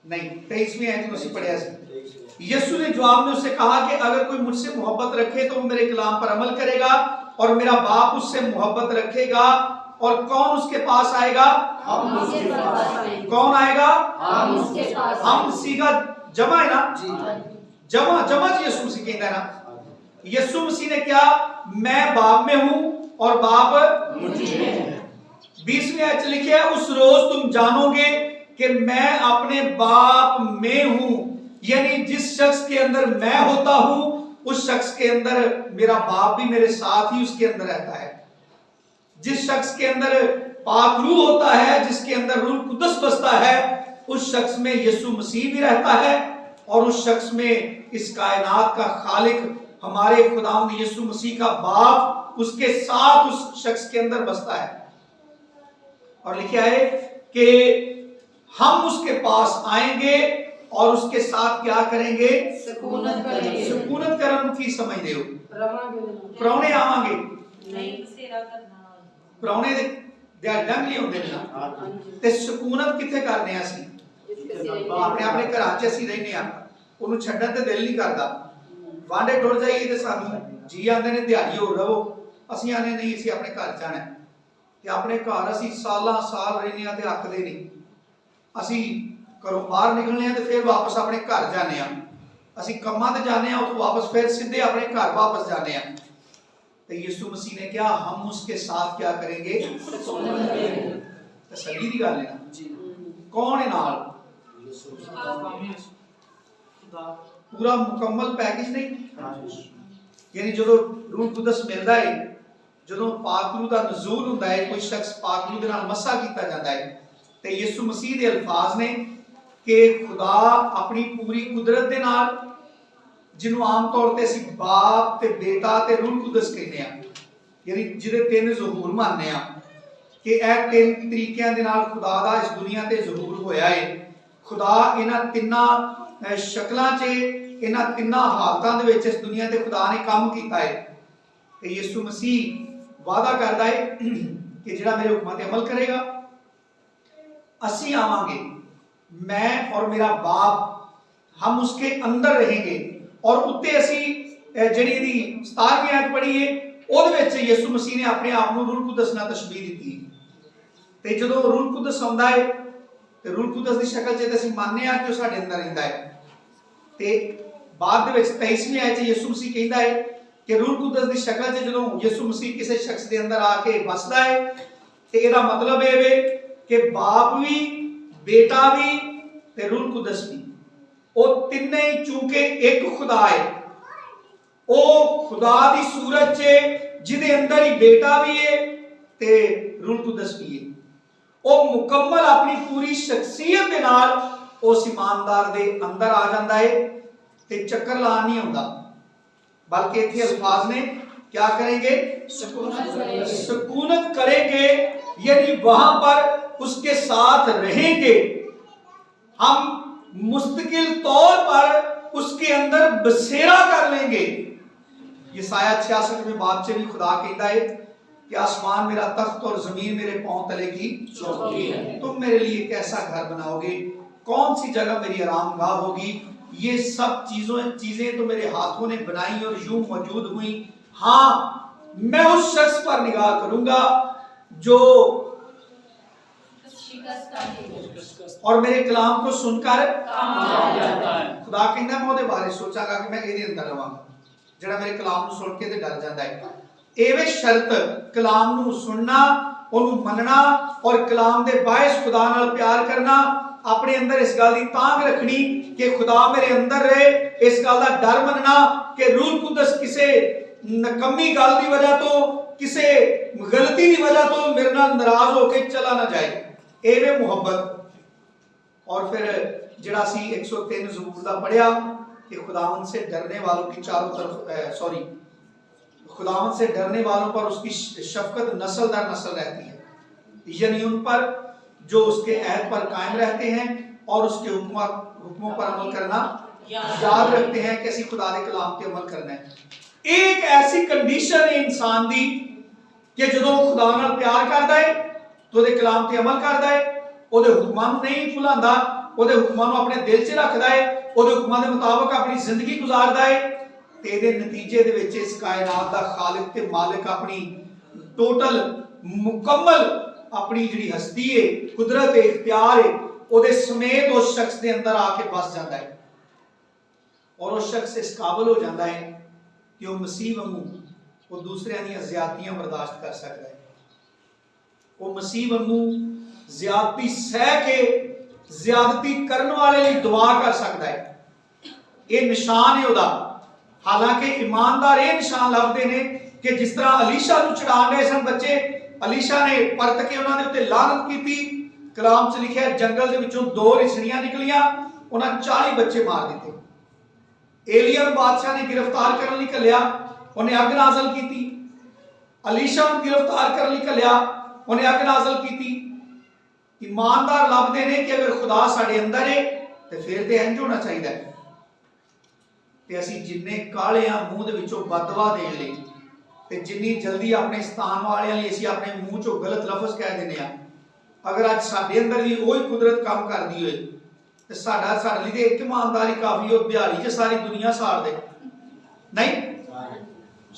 नहीं 23वीं आयत में उसे पढ़िया सी। यीशु ने जवाब में उससे कहा कि अगर कोई मुझसे मोहब्बत रखे तो वो मेरे कलाम पर अमल करेगा और मेरा बाप उससे मोहब्बत रखेगा और कौन उसके पास आएगा? हम उसके पास आएंगे। कौन आएगा? हम उसके पास हम सीगा जमा है ना, जी जमा जमा यीशु मसीह कहता है ना। यीशु मसीह ने क्या? मैं बाप में हूं और बाप मुझे है। 20वीं आयत लिखी है उस रोज तुम जानोगे कि मैं अपने बाप में हूं, यानी जिस शख्स के अंदर मैं होता हूं उस शख्स के अंदर मेरा बाप भी मेरे साथ ही उसके अंदर रहता है। जिस शख्स के अंदर पाक रूह होता है, जिसके अंदर रूह कुदस बसता है, उस शख्स में यीशु मसीह भी रहता है और उस शख्स में इस कायनात का खालिक हमारे खुदावंद यीशु मसीह का बाप उसके साथ उस शख्स के अंदर बसता है। और लिखा है कि हम उसके पास आएंगे और उसके साथ क्या करेंगे? सुकूनत करेंगे। सुकूनत करन की समझ दियो। रवांगे प्राहुणे आवांगे, नहीं प्राहुणे दे डंगली ਹੁੰਦੇ ਨੇ ਨਾ ਤੇ ਸੁਕੂਨਤ ਕਿੱਥੇ ਕਰਨੇ ਆ ਅਸੀਂ? ਆਪਣੇ ਆਪਣੇ ਘਰਾਂ 'ਚ ਅਸੀਂ ਰਹਿੰਦੇ ਆ, ਉਹਨੂੰ ਛੱਡਣ ਤੇ ਦਿਲ ਨਹੀਂ ਕਰਦਾ। ਵਾਂਡੇ ਟੁਰ ਜਾਈਏ ਤੇ ਸਾਨੂੰ ਜੀ ਆਂਦੇ ਨੇ ਦਿਹਾੜੀ ਹੋ ਰਹੋ, ਅਸੀਂ ਆਨੇ ਨਹੀਂ ਅਸੀਂ ਆਪਣੇ ਘਰ ਜਾਣਾ ਤੇ ਆਪਣੇ ਘਰ ਅਸੀਂ ਸਾਲਾਂ ਸਾਲ ਰਹਿੰਦੇ ਆ ਤੇ ਅੱਕਦੇ ਨਹੀਂ। ਅਸੀਂ ਘਰੋਂ ਬਾਹਰ ਨਿਕਲਨੇ ਆ ਤੇ ਫਿਰ ਵਾਪਸ ਆਪਣੇ ਘਰ ਜਾਂਦੇ ਆ। ਅਸੀਂ ਕੰਮਾਂ ਤੇ ਜਾਂਦੇ ਆ, ਉੱਥੋਂ ਵਾਪਸ ਫਿਰ ਸਿੱਧੇ ਆਪਣੇ ਘਰ ਵਾਪਸ ਜਾਂਦੇ ਆ। तो यीशु मसीह ने क्या? हम उसके साथ क्या करेंगे? तसल्ली दी गल है ना जी। कौन है नाल? पूरा मुकम्मल पैकेज नहीं, यानी जो रूह कुदस मिलता है, जो पाक रूह दा नज़ूल हुंदा है, कोई शख्स पाक रूह दे नाल मसा कीता जाता है ते यीशु मसीह दे अल्फाज ने कि खुदा अपनी पूरी कुदरत दे नाल, जिन्हों आम तौर ते असीं बाप ते बेटा ते रूह कुदस कहने आ, यानी जिहदे तीन ज़हूर मानने आ कि यह तीन तरीकिਆਂ ਦੇ ਨਾਲ खुदा दा इस दुनिया ते ज़हूर होया है। खुदा इन्हां तिन्नां शक्लां 'ਚ, इन्हां तिन्नां हालतां दे विच इस दुनिया ते खुदा ने काम कीता है। ते यीशु मसीह वादा करदा है कि जिहड़ा मेरे हुक्मां ते अमल करेगा, असीं आवांगे, मैं और मेरा बाप, हम उसके अंदर रहेंगे। और उत्ते असी जिहड़ी दी 17वीं आयत पढ़ी है ਉਹਦੇ ਵਿੱਚ ਯਿਸੂ ਮਸੀਹ ਨੇ ਆਪਣੇ ਆਪ ਨੂੰ ਰੂਹ ਕੁਦਸ ਨਾਲ ਤਸ਼ਬੀਹ ਦਿੱਤੀ ਤੇ ਜਦੋਂ ਰੂਹ ਕੁਦਸ ਆਉਂਦਾ ਹੈ ਤੇ ਰੂਹ ਕੁਦਸ ਦੀ ਸ਼ਕਲ 'ਚ ਅਸੀਂ ਮੰਨਦੇ ਆ ਕਿ ਉਹ ਸਾਡੇ ਅੰਦਰ ਰਹਿੰਦਾ ਹੈ। ਤੇ ਬਾਅਦ ਦੇ ਵਿੱਚ 23ਵੀਂ ਆਇਤ 'ਚ ਯਿਸੂ ਮਸੀਹ ਕਹਿੰਦਾ ਹੈ ਕਿ ਰੂਹ ਕੁਦਸ ਦੀ ਸ਼ਕਲ 'ਚ ਜਦੋਂ ਯਿਸੂ ਮਸੀਹ ਕਿਸੇ ਸ਼ਖਸ ਦੇ ਅੰਦਰ ਆ ਕੇ ਵਸਦਾ ਹੈ ਤੇ ਇਹਦਾ ਮਤਲਬ ਇਹ ਵੇ ਕਿ ਬਾਪ ਵੀ, ਬੇਟਾ ਵੀ ਤੇ ਰੂਹ ਕੁਦਸ ਵੀ, ਉਹ ਤਿੰਨੇ ਹੀ ਚੂੰਕਿ ਇੱਕ ਖੁਦਾ ਹੈ। ਉਹ ਖੁਦਾ ਦੀ ਸੂਰਤ 'ਚ ਜਿਹਦੇ ਅੰਦਰ ਹੀ ਬੇਟਾ ਵੀ ਹੈ ਤੇ ਰੂਹ ਕੁਦਸ ਵੀ ਹੈ। ਉਹ ਮੁਕੰਮਲ ਆਪਣੀ ਪੂਰੀ ਸ਼ਖਸੀਅਤ ਦੇ ਨਾਲ ਉਸ ਇਮਾਨਦਾਰ ਦੇ ਅੰਦਰ ਆ ਜਾਂਦਾ ਹੈ ਤੇ ਚੱਕਰ ਲਾਣ ਨਹੀਂ ਆਉਂਦਾ, बल्कि इतने अल्फाज ने क्या करेंगे? सुकूनत करेंगे, यानी वहां पर उसके साथ रहेंगे। हम मुस्तकिल तौर पर उसके अंदर बसेरा कर लेंगे। यसाया 66वें बाब से भी खुदा कहता है कि आसमान मेरा तख्त और जमीन मेरे पांव तले की चौकी है। तुम मेरे लिए कैसा घर बनाओगे, कौन सी जगह मेरी आरामगाह होगी। ये सब चीजें तो मेरे हाथों ने बनाई और यूं मौजूद हुई। हाँ, मैं उस शख्स पर निगाह करूंगा जो और मेरे कलाम को सुनकर खुदा कहना मैं ਉਹਦੇ ਬਾਰੇ ਸੋਚਾਂਗਾ ਕਿ ਮੈਂ ਇਹਦੇ ਅੰਦਰ ਰਵਾਂਗਾ ਜਿਹੜਾ ਮੇਰੇ ਕਲਾਮ ਨੂੰ ਸੁਣ ਕੇ ਤੇ ਡਰ ਜਾਂਦਾ ਹੈ। एवे शर्त कलाम नू सुनना, ओनू मनना और कलाम दे बायस खुदा नाल प्यार करना, अपने अंदर इस गल दी तांग रखनी कि खुदा मेरे अंदर रहे। इस गल दा डर मनना कि रूह कुदस किसे नकम्मी गल दी वजह तो, किसे गलती दी वजह तो मेरे नाल नाराज होके चला ना जाए। एवे मोहब्बत। और फिर जिहड़ा सी 103 ज़बूर दा पढ़िया कि खुदावंद से डरने वालों की चारों तरफ खुदावंद से डरने वालों पर उसकी शफकत नस्ल दर नस्ल रहती है, यानी उन पर जो उसके अहद पर कायम रहते हैं और उसके हुक्मों पर अमल करना याद रखते हैं कि ਅਸੀਂ खुदा ਦੇ कलाम ਤੇ अमल करना है। एक ऐसी कंडीशन है इंसान दी कि ਜਦੋਂ खुदा ਨਾਲ प्यार करता है तो ਉਹਦੇ कलाम ਤੇ अमल करता है, ਉਹਦੇ ਹੁਕਮਾਂ ਨੂੰ नहीं ਭੁਲਾਉਂਦਾ, ਉਹਦੇ ਹੁਕਮਾਂ ਨੂੰ ਆਪਣੇ ਦਿਲ 'ਚ ਰੱਖਦਾ है, ਉਹਦੇ ਹੁਕਮਾਂ ਦੇ ਮੁਤਾਬਕ ਆਪਣੀ ਜ਼ਿੰਦਗੀ ਗੁਜ਼ਾਰਦਾ है ਤੇ ਇਹਦੇ ਨਤੀਜੇ ਦੇ ਵਿੱਚ ਇਸ ਕਾਇਨਾਤ ਦਾ ਖਾਲਕ ਤੇ ਮਾਲਿਕ ਆਪਣੀ ਟੋਟਲ ਮੁਕੰਮਲ ਆਪਣੀ ਜਿਹੜੀ ਹਸਤੀ ਹੈ, ਕੁਦਰਤ ਹੈ, ਇਖਤਿਆਰ ਹੈ, ਉਹਦੇ ਸਮੇਤ ਉਸ ਸ਼ਖਸ ਦੇ ਅੰਦਰ ਆ ਕੇ ਵਸ ਜਾਂਦਾ ਹੈ और उस शख्स इस काबिल हो जाता है कि वो मसीह वांगू वो दूसरियां दी ज़्यादतियां बर्दाश्त कर सकता है, वो मसीह वांगू ज़्यादती सह के ज़्यादती करने वाले लिए दुआ कर सकता है। ये निशान है उदा। हालांकि ईमानदार ये निशान लभदे ने कि जिस तरह अलीशा नूं चढ़ाण गए सन बच्चे, अलीशा ने परत के उन्हां दे उत्ते लानत कीती। कलाम च लिखिआ जंगल दे विचों 2 रिछड़ियां निकलियां, उन्हां 40 बच्चे मार दिते। एलिया बादशाह ने गिरफ्तार करने लई घल्लिया, उन्हें अग नाज़िल कीती। अलीशा नूं गिरफ्तार करने लई घल्लिया, उन्हें अग नाज़िल कीती। ईमानदार लभदे ने कि अगर खुदा साडे अंदर है ते फिर ते इंज होना चाहिए ते असीं जिन्ने काले आ मूंह दे विचों बदवा देण लई ते जिन्नी जल्दी अपने स्थान वालियां लई असीं अपने मूंह चों गलत लफ्ज़ कह दिंदे आ, अगर अज साडे अंदर भी ओही कुदरत काम करदी होए ते साडे लिए एक ईमानदारी काफी हो, बिहारी च सारी दुनिया साड़ दे नहीं।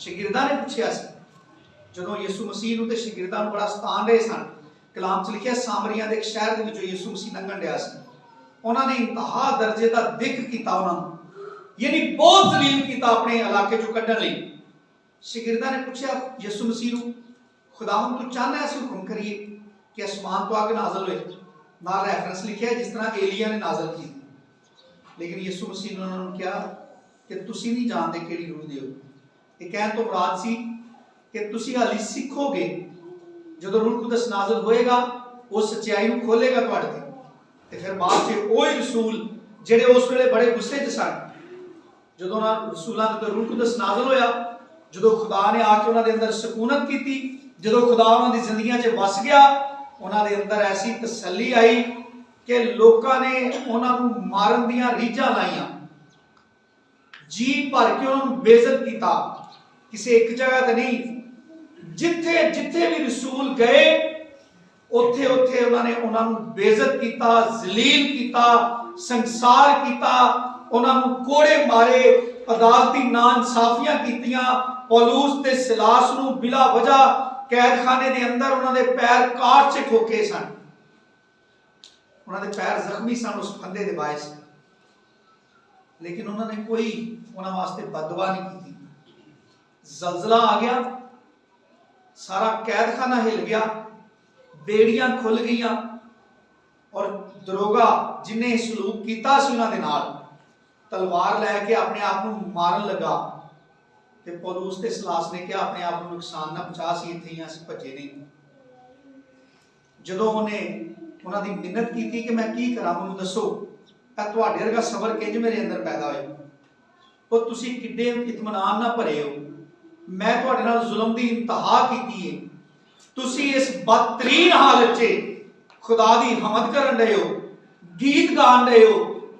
शागिर्दां ने पूछया सी जदों यीशु मसीह नूं ते शागिर्दां नूं बड़ा सतान रहे सन, कलाम च लिखिआ सामरिया दे एक शहर दे विचों यीशु मसीह लंघण डया सी, उन्हां ने इंतहा दर्जे दा दिख कीता, उन्हां नूं यानी बहुत जलील कीता अपने इलाके चों कढण लई। शागिर्दां ने पूछया यीशु मसीह नूं, खुदावंद तू चाहना असीं हुक्म करिए कि आसमान तो अग नाज़िल होए, नाल रेफरेंस लिखिआ जिस तरह एलिया ने नाज़िल की। लेकिन यीशु मसीह ने उन्होंने कहा कि तुसी नहीं जानते किहड़ी रूह दे हो। ये कहण तो मुराद सी कि तुसी हाली सीखोगे, जदों रूह कुदस नाज़िल होएगा वो सच्चाई नूं खोलेगा तुहाडे ते फिर बाद च ओही रसूल जिहड़े उस वेले बड़े गुस्से च सन, जदों उन्हां रसूलां ते रूह कुदस नाज़िल होया, जदों खुदा ने आके उन्हां दे अंदर सकूनत कीती, जदों खुदा उन्हां दी जिंदगियां च वस गया, उन्हां दे अंदर ऐसी तसल्ली आई कि लोकां ने उन्हां नूं मारन दियां रीझां लाईयां, जी भर के उन्हां नूं बेइज्जत कीता। किसी एक जगह ते नहीं, जिथे जिथे भी रसूल गए उथे उथे उन्होंने उन्हां नूं बेइज्जत कीता, जलील कीता, संसार कीता, उन्हां नूं कोड़े मारे, अदालती नाइंसाफियां कीतियां। पौलुस ते सिलास नूं बिला वजह कैदखाने दे अंदर उन्हां दे पैर काट च ठोके सन, उन्हां दे पैर जख्मी सन उस फंदे दे बायस, लेकिन उन्होंने कोई उन्हां वास्ते बददुआ नहीं की। जलजला आ गया, सारा कैदखाना हिल गया, बेड़ियां खुल गईयां और दरोगा जिन्हें सलूक कीता सी उन्हां दे नाल तलवार लैके अपने आप को मारन लगा ते पौलुस ते सिलास ने कहा अपने आप को नुकसान ना पहुंचा, सी इत्थे ही असीं भजे नहीं। जदों उन्हें उन्हां दी मिन्नत की कि मैं की करा, मैनूं दसो तुहाडे वर्गा सबर किंज मेरे अंदर पैदा होए, और तुसीं किड्डे इत्मीनान ना भरे हो, मैं तुहाडे नाल जुल्म दी इंतहा कीती है, तुसीं इस बदतरीन हालत च खुदा दी हमद करन रहे हो, गीत गान रहे हो,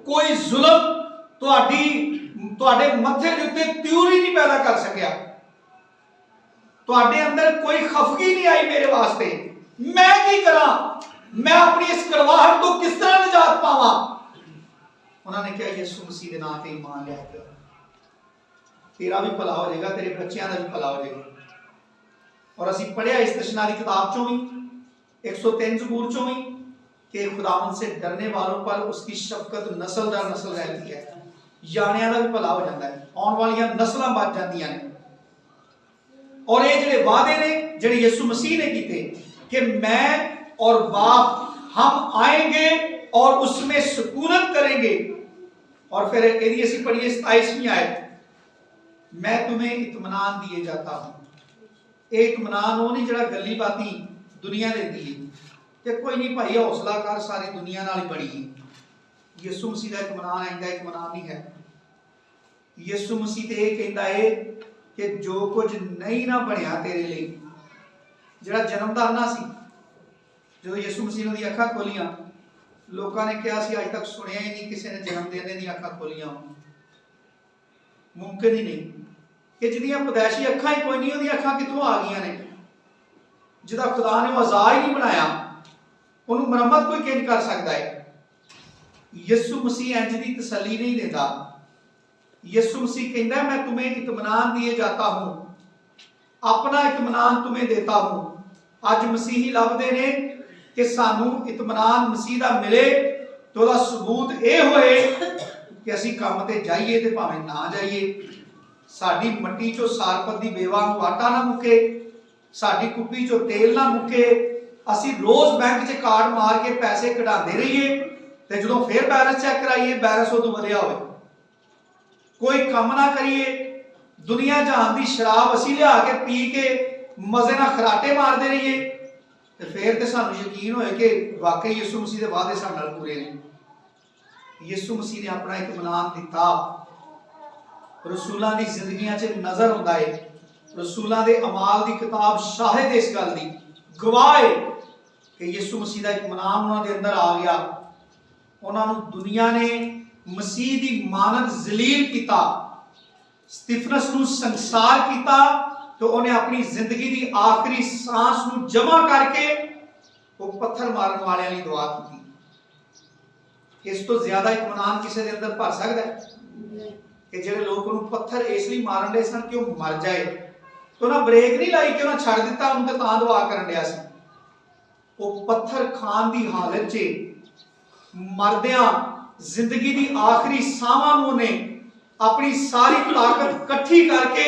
कोई जुल्म तुहाडे मत्थे दे उत्ते त्यूरी नहीं पैदा कर सकिया, तुहाडे अंदर कोई खफगी नहीं आई मेरे वास्ते, मैं की करा, मैं अपनी इस कड़वाहट तो किस तरह निजात पावां। उन्होंने कहा यीशु मसीह के नाम पे ईमान लिया कर, तेरा भी भला हो जाएगा, तेरे बच्चों का भी भला हो जाएगा। और असीं पढ़िया इस दर्शनां दी किताब चों भी 103 ज़बूर चों भी कि खुदावंद से डरने वालों पर उसकी शफकत नस्ल दर नस्ल रहती है, जानियां दा भी भला हो जाता है, आने वालियां नस्लां बच जांदियां ने। और ये जिहड़े वादे ने जिहड़े यीशु मसीह ने कीते कि मैं और बाप हम आएंगे और उसमें सुकूनत करेंगे। और फिर यदि असीं पढ़िए 27वीं आयत, मैं तुम्हें इत्मीनान दिए जाता हूं। ये इत्मीनान वो नहीं जिहड़ा गल्ली बाती दुनिया देती है कि कोई नहीं भाई हौसला कर, सारी दुनिया नाल ही बड़ी है। यीशु मसीह का इत्मीनान इंदा इत्मीनान नहीं है। यीशु मसीह ते यह कहता है कि जो कुछ नहीं ना बनया तेरे लिए, जिहड़ा जन्मदाना सी, ਜਦੋਂ ਯਿਸੂ ਮਸੀਹ ਨੇ ਅੱਖਾਂ ਖੋਲੀਆਂ, ਲੋਕਾਂ ਨੇ ਕਿਹਾ ਸੀ ਅੱਜ ਤੱਕ ਸੁਣਿਆ ਹੀ ਨਹੀਂ ਕਿਸੇ ਨੇ ਜਨਮ ਦਿਨ ਦੀਆਂ ਅੱਖਾਂ ਖੋਲੀਆਂ। ਮੁਮਕਿਨ ਹੀ ਨਹੀਂ ਕਿ ਜਿਹਦੀਆਂ ਪਦੈਸ਼ੀ ਅੱਖਾਂ ਹੀ ਕੋਈ ਨਹੀਂ, ਉਹਦੀਆਂ ਅੱਖਾਂ ਕਿੱਥੋਂ ਆ ਗਈਆਂ ਨੇ? ਜਿਹਦਾ ਖੁਦਾ ਨੇ ਉਹ ਅਜ਼ਾ ਹੀ ਨਹੀਂ ਬਣਾਇਆ, ਉਹਨੂੰ ਮੁਰੰਮਤ ਕੋਈ ਕਿੰਜ ਕਰ ਸਕਦਾ ਹੈ? ਯਿਸੂ ਮਸੀਹ ਇੰਜ ਦੀ ਤਸੱਲੀ ਨਹੀਂ ਦਿੰਦਾ। यीशु मसीह कहता है मैं तुम्हें इत्मीनान दिए जाता हूं, अपना इत्मीनान तुम्हें देता हूं। आज मसीही लभदे ने कि सानू इत्मीनान मसीह दा मिले तो ਉਹਦਾ सबूत ਇਹ ਹੋਏ ਕਿ ਅਸੀਂ ਕੰਮ ਤੇ ਜਾਈਏ ਤੇ ਭਾਵੇਂ ਨਾ ਜਾਈਏ, ਸਾਡੀ ਮੱਟੀ ਚੋਂ ਸਾਰਪਤ ਦੀ ਬੇਵਾ ਨੂੰ ਆਟਾ ਨਾ ਮੁੱਕੇ, ਸਾਡੀ ਕੁੱਪੀ ਚੋਂ ਤੇਲ ਨਾ ਮੁੱਕੇ, ਅਸੀਂ ਰੋਜ਼ ਬੈਂਕ 'ਚ ਕਾਰਡ ਮਾਰ ਕੇ ਪੈਸੇ ਕਢਾਉਂਦੇ ਰਹੀਏ ਤੇ ਜਦੋਂ ਫੇਰ ਬੈਲੈਂਸ ਚੈੱਕ ਕਰਾਈਏ ਬੈਲੈਂਸ ਉਦੋਂ ਵਧਿਆ ਹੋਵੇ। कोई कम ना करिए, दुनिया जहान की शराब असी लिया के पी के मजे ना खराटे मारते रहिए तो फिर तो सानू यकीन होए कि वाकई यीशु मसीह के वादे साडे नाल पूरे ने। यीशु मसीह ने अपना इत्मीनान दिता, रसूलां दी जिंदगियां च नजर आउंदा है, रसूलां दे अमाल दी किताब शाहिद इस गल दी गवाह है कि यीशु मसीह दा इत्मीनान उन्हां दे अंदर आ गया। उन्हां नूं दुनिया ने मसीह दी मानत जलील किया, स्तिफनस नूं संसार किया तो उन्हें अपनी जिंदगी दी आखिरी सांस नूं जमा करके वो पत्थर मारन वालियां लई दुआ की। इस तो ज्यादा इत्मीनान किसी दे अंदर भर सकदा है कि जिहड़े लोग उन्हें पत्थर इसलिए मारन दे सन कि वो मर जाए तो उन्हें ब्रेक नहीं लाई कि उन्हें छड़ दिता, उन्हें तां दुआ करन दिया सी। वो पत्थर खान दी हालत च मरदियां जिंदगी दी आखिरी सांवां नूं ने अपनी सारी ताकत इकट्ठी करके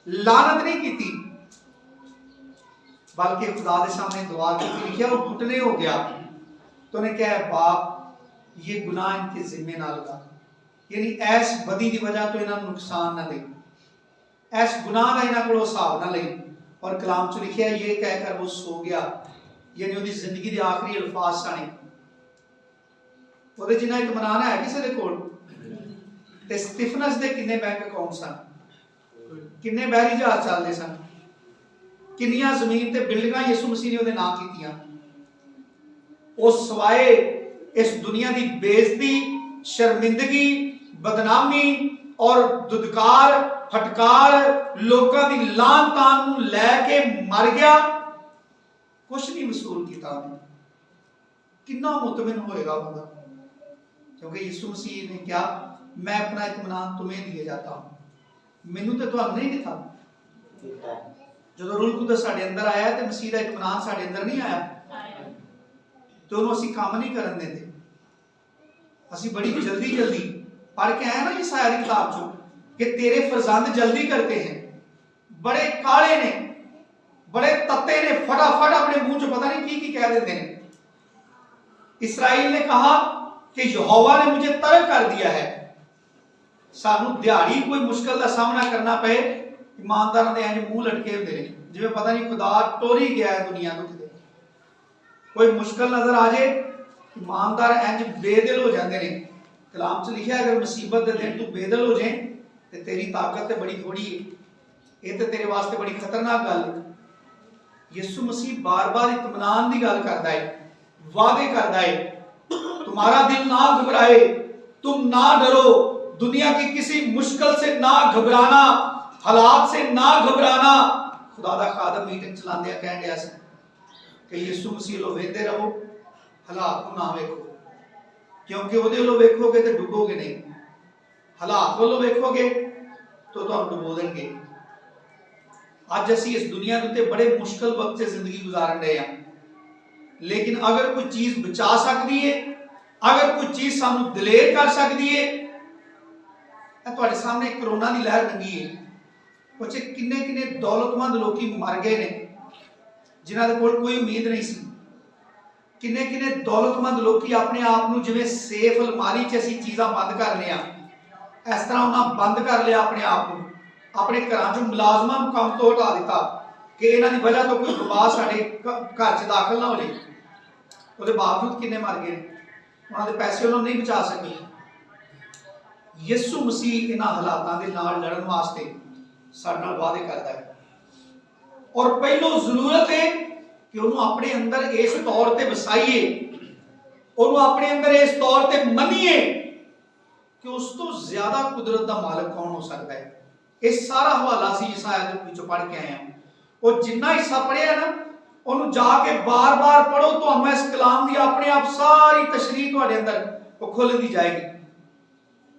लानत नहीं की, बल्कि खुदा के सामने दुआ की। लिखा वो घुटने हो गया तो उन्हें कहा बाप ये गुनाह इनके जिम्मे ना लगा, यानी ऐस बदी की वजह तो इन्हें नुकसान ना दे, ऐस गुनाह का इन्हों को हिसाब ना ले। और कलाम च लिखा ये कहकर वो सो गया, यानी उसकी जिंदगी के आखिरी अल्फाज सने। ਉਹਦੇ ਜਿੰਨਾ ਇਤਮਾਨ ਹੈ ਕਿਸੇ ਦੇ ਕੋਲ। ਤੇ ਸਟੀਫਨਸ ਦੇ ਕਿੰਨੇ ਬੈਂਕ ਅਕਾਊਂਟ ਸਨ, ਕਿੰਨੇ ਬਹਿਰੀ ਜਹਾਜ਼ ਚੱਲਦੇ ਸਨ, ਕਿੰਨੀਆਂ ਜ਼ਮੀਨ ਤੇ ਬਿਲਡਿੰਗਾਂ ਯਿਸੂ ਮਸੀਹ ਨੇ ਉਹਦੇ ਨਾਮ ਕੀਤੀਆਂ। ਉਸ ਸਵਾਏ ਇਸ ਦੁਨੀਆ ਦੀ ਬੇਇੱਜ਼ਤੀ, ਸ਼ਰਮਿੰਦਗੀ, ਬਦਨਾਮੀ ਔਰ ਦੁਦਕਾਰ ਫਟਕਾਰ ਲੋਕਾਂ ਦੀ ਲਾਨ ਤਾਨ ਨੂੰ ਲੈ ਕੇ ਮਰ ਗਿਆ, ਕੁਛ नहीं वसूल किया। कितना मुतमिन होएगा बंदा, क्योंकि यीशु मसीह ने क्या मैं अपना इत्मीनान तुम्हें दिए जाता हूं, मैनू तो तुहानू नहीं दिता। जो रूह कुदस साडे अंदर आया तो मसीह का इत्मीनान साडे अंदर नहीं आया तो उन्होंने असीं काम नहीं करन देंदे। असीं बड़ी जल्दी जल्दी पढ़ के आए ना यशायाह की किताब चो कि तेरे फरजंद जल्दी करते हैं, बड़े काले ने, बड़े तत्ते ने, फटाफट अपने मुंह चो पता नहीं की कह देते हैं। इस्राइल ने कहा कि यहोवा ने मुझे तरक कर दिया है। सानू दिहाड़ी कोई मुश्किल का सामना करना पे ईमानदारां दे इंज मुंह लटके हुंदे ने जिवें पता नहीं खुदा टोरी गया है दुनिया तो किते। कोई मुश्किल नजर आ जाए ईमानदार इंज बेदिल हो जाते हैं। कलाम च लिखा है अगर मुसीबत के दिन तू बेदिल हो जाए तो तेरी ताकत तो बड़ी थोड़ी है, ये तो तेरे वास्ते बड़ी खतरनाक गल है। यीशु मसीह बार बार इत्मीनान की गल करता है, वादे करता है तुम्हारा दिल ना घबराए, तुम ना डरो, दुनिया की किसी मुश्किल से ना घबराना, हालात से ना घबराना। खुदा दा खादम मीटिंग चलांदे कहन दिया सी कि यीशु मसीह लो वेंदे रहो, हालात को ना वेखो, क्योंकि ओदे लो वेखोगे तो डुबोगे नहीं, हालात वालों वेखोगे तो तुहानू डुबो देणगे। अज असीं इस दुनिया दे उत्ते बड़े मुश्किल वक्त से जिंदगी गुजारन रहे हैं, लेकिन अगर कोई चीज बचा सकती है, अगर कोई चीज सानू दलेर कर सकती है, तुहाडे सामने कोरोना की लहर लंघी है, कुछ किन्ने किन्ने दौलतमंद लोग मर गए ने जिन्हां दे कोल कोई उम्मीद नहीं सी। किन्ने किन्ने दौलतमंद लोग अपने आप को जिवें सेफ अलमारी च असीं चीज़ां बंद कर लिया, इस तरह उन्होंने बंद कर लिया अपने आप को, अपने घरों चों मुलाजमां नूं काम तो हटा दिता कि इन्हां दी वजह तो कोई वबा साडे घर च दाखिल ना हो जाए। उसके बावजूद किन्ने मर गए, उन्होंने पैसे उन्होंने नहीं बचा सके। यीशु मसीह इन्हां हालातां दे नाल लड़न वास्ते साडे नाल वादे करदा है और पहलों जरूरत है कि ਉਹਨੂੰ ਆਪਣੇ ਅੰਦਰ ਇਸ ਤੌਰ ਤੇ ਵਸਾਈਏ, ਉਹਨੂੰ ਆਪਣੇ ਅੰਦਰ ਇਸ ਤੌਰ ਤੇ ਮੰਨੀਏ ਕਿ ਉਸ ਤੋਂ ਜ਼ਿਆਦਾ ਕੁਦਰਤ ਦਾ ਮਾਲਕ ਕੌਣ ਹੋ ਸਕਦਾ ਹੈ। ਇਹ ਸਾਰਾ ਹਵਾਲਾ ਸੀ ਜਿਸ ਆਇਤ ਵਿੱਚੋਂ ਪੜ੍ਹ ਕੇ ਆਏ ਹਾਂ। ਉਹ ਜਿੰਨਾ ਹਿੱਸਾ ਪੜ੍ਹਿਆ ਨਾ ਉਹਨੂੰ ਜਾ ਕੇ ਬਾਰ-ਬਾਰ ਪੜੋ, ਤੁਹਾਨੂੰ ਇਸ ਕਲਾਮ ਦੀ ਆਪਣੇ ਆਪ ਸਾਰੀ ਤਸ਼ਰੀਹ ਤੁਹਾਡੇ ਅੰਦਰ ਉਹ ਖੁੱਲ੍ਹਦੀ ਜਾਏਗੀ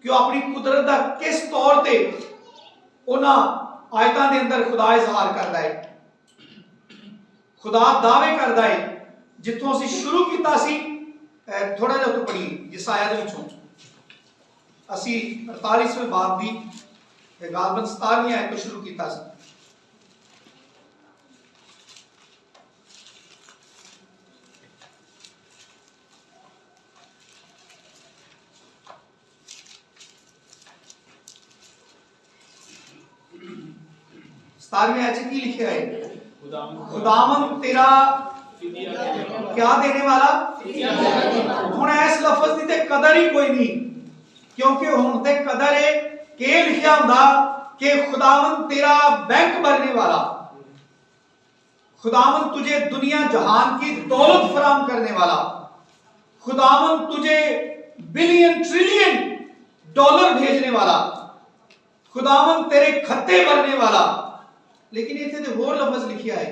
ਕਿ ਉਹ ਆਪਣੀ ਕੁਦਰਤ ਦਾ ਕਿਸ ਤੌਰ ਤੇ ਉਹਨਾਂ ਆਇਤਾਂ ਦੇ ਅੰਦਰ ਖੁਦਾ ਇਜ਼ਹਾਰ ਕਰਦਾ ਹੈ, ਖੁਦਾ ਦਾਅਵੇ ਕਰਦਾ ਹੈ। ਜਿੱਥੋਂ ਅਸੀਂ ਸ਼ੁਰੂ ਕੀਤਾ ਸੀ ਥੋੜਾ ਜਿਹਾ ਤੋਂ ਪੜ੍ਹੀਏ ਜਿਸ ਆਇਤ ਵਿੱਚੋਂ ਅਸੀਂ 48ਵੇਂ ਬਾਬ ਦੀ ਗਾਲਬਨ 17ਵੀਂ ਆਇਤ ਤੋਂ ਸ਼ੁਰੂ ਕੀਤਾ ਸੀ। सतारवीं आयत की लिखा है, खुदावन तेरा क्या देने वाला। हुण इस लफ्ज की ते कदर ही कोई नहीं, क्योंकि हुण ते कदर है कि लिखा हुंदा कि खुदावन तेरा बैंक भरने वाला, खुदावन तुझे दुनिया जहान की दौलत फराम करने वाला, खुदावन तुझे बिलियन ट्रिलियन डॉलर भेजने वाला, खुदावन तेरे खत्ते भरने वाला। लेकिन इत्थे ते होर लफ्ज लिखिया है,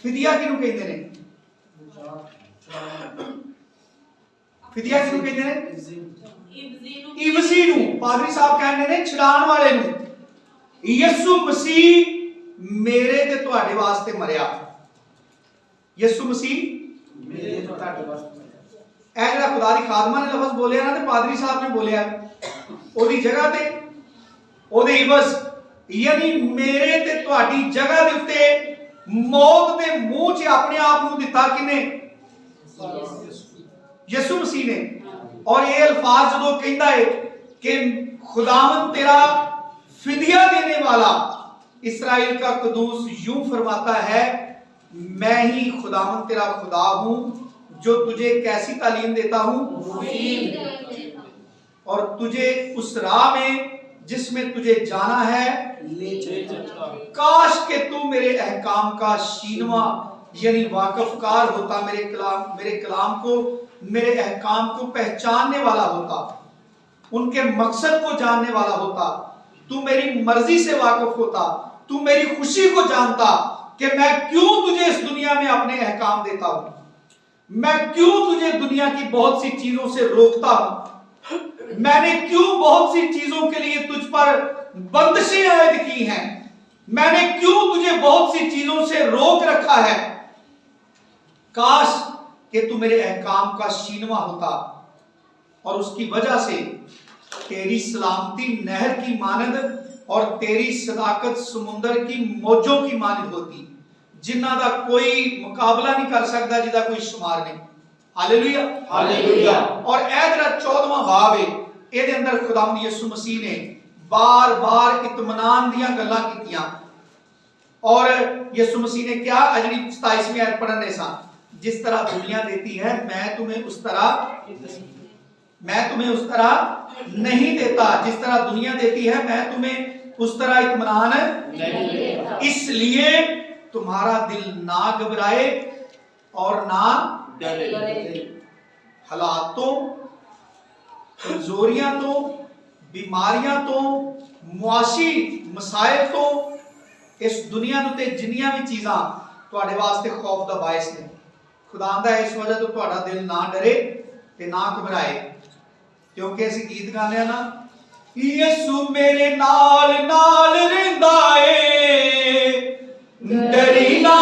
फिदिया किनू कहंदे ने, फिदिया किनू कहंदे ने, इवजी नू पादरी साहब कहंदे ने छड़ाण वाले नू। यीशु मसीह मेरे ते तुहाडे वास्ते मरिया, यीशु मसीह मेरे ते तुहाडे वास्ते मरिया। ए जेड़ा खुदा दी खादमा ने लफ्ज बोलिया ना ते पादरी साहब ने बोलिया, ओदी जगह ते ओदे इवज यानी मेरे ते तुहाडी जगह दे उत्ते मौत दे मुंह च अपने आप नूं दिता किने, यीशु मसीह ने। और ये अल्फाज जो कहता है कि खुदावन तेरा फिदिया देने वाला, इस्राएल का कदूस यूं फरमाता है, मैं ही खुदावन तेरा खुदा हूं जो तुझे कैसी तालीम देता हूं और तुझे उस राह में जिसमें तुझे जाना है ले चलता। काश के तू मेरे अहकाम का शीनवा यानी वाकफकार होता, मेरे कलाम को, मेरे अहकाम को पहचानने वाला होता, उनके मकसद को जानने वाला होता, तू मेरी मर्जी से वाकिफ होता, तू मेरी खुशी को जानता कि मैं क्यों तुझे इस दुनिया में अपने अहकाम देता हूं, मैं क्यों तुझे दुनिया की बहुत सी चीजों से रोकता हूं, मैंने क्यों बहुत सी चीजों के लिए तुझ पर बंदिशें आयद की हैं, मैंने क्यों तुझे बहुत सी चीजों से रोक रखा है। काश कि तू मेरे अहकाम का शीनवा होता और उसकी वजह से तेरी सलामती नहर की मानद और तेरी सदाकत समुंदर की मौजों की मानद होती, जिन्हां दा कोई मुकाबला नहीं कर सकता, जिहदा कोई शुमार नहीं। Hallelujah hallelujah. और ए जेड़ा 14वां बाब है, ਇਹਦੇ ਅੰਦਰ खुदावंद यीशु मसीह ने बार-बार इत्मीनान दियां गल्लां कीतियां। और यीशु मसीह ने क्या अजनी 27वीं आयत पढ़न दे सा, जिस तरह दुनिया देती है मैं तुम्हें उस तरह नहीं देता, जिस तरह दुनिया देती है मैं तुम्हें उस तरह इत्मीनान नहीं देता। इसलिए तुम्हारा दिल ना घबराए और ना डरे। हालातों, कमजोरियां तो, बीमारियां तो, मुआशी मसाइल तो, इस दुनिया ते जिन्नियां भी चीज़ां तुहाडे वास्ते खौफ दा बायस ने। खुदा आंदा है इस वजह तो तुहाडा दिल ना डरे ते ना घबराए, क्योंकि असीं गीत गाने ना, यीशु मेरे नाल नाल रहिंदा ए, डरी ना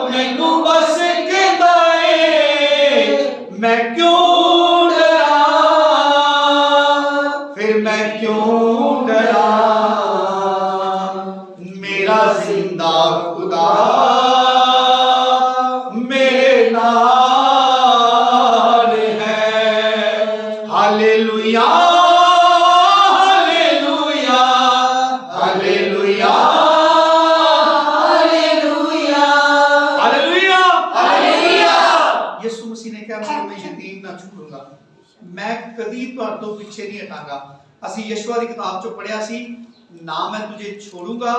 मैनू बस कहंदा ए, मैं क्यों डरा, फिर मैं क्यों डरा, मेरा जिंदा खुदा मेरे नाल है। Hallelujah hallelujah hallelujah hallelujah hallelujah hallelujah. Yeshu Masih ने कहा मैं तुम्हें यतीम ना छोड़ूंगा, मैं कदी तुहाडे तो पीछे नहीं हटांगा। असीं यशुआ दी किताब चों पढ़िया सी, ना मैं तुझे छोड़ूंगा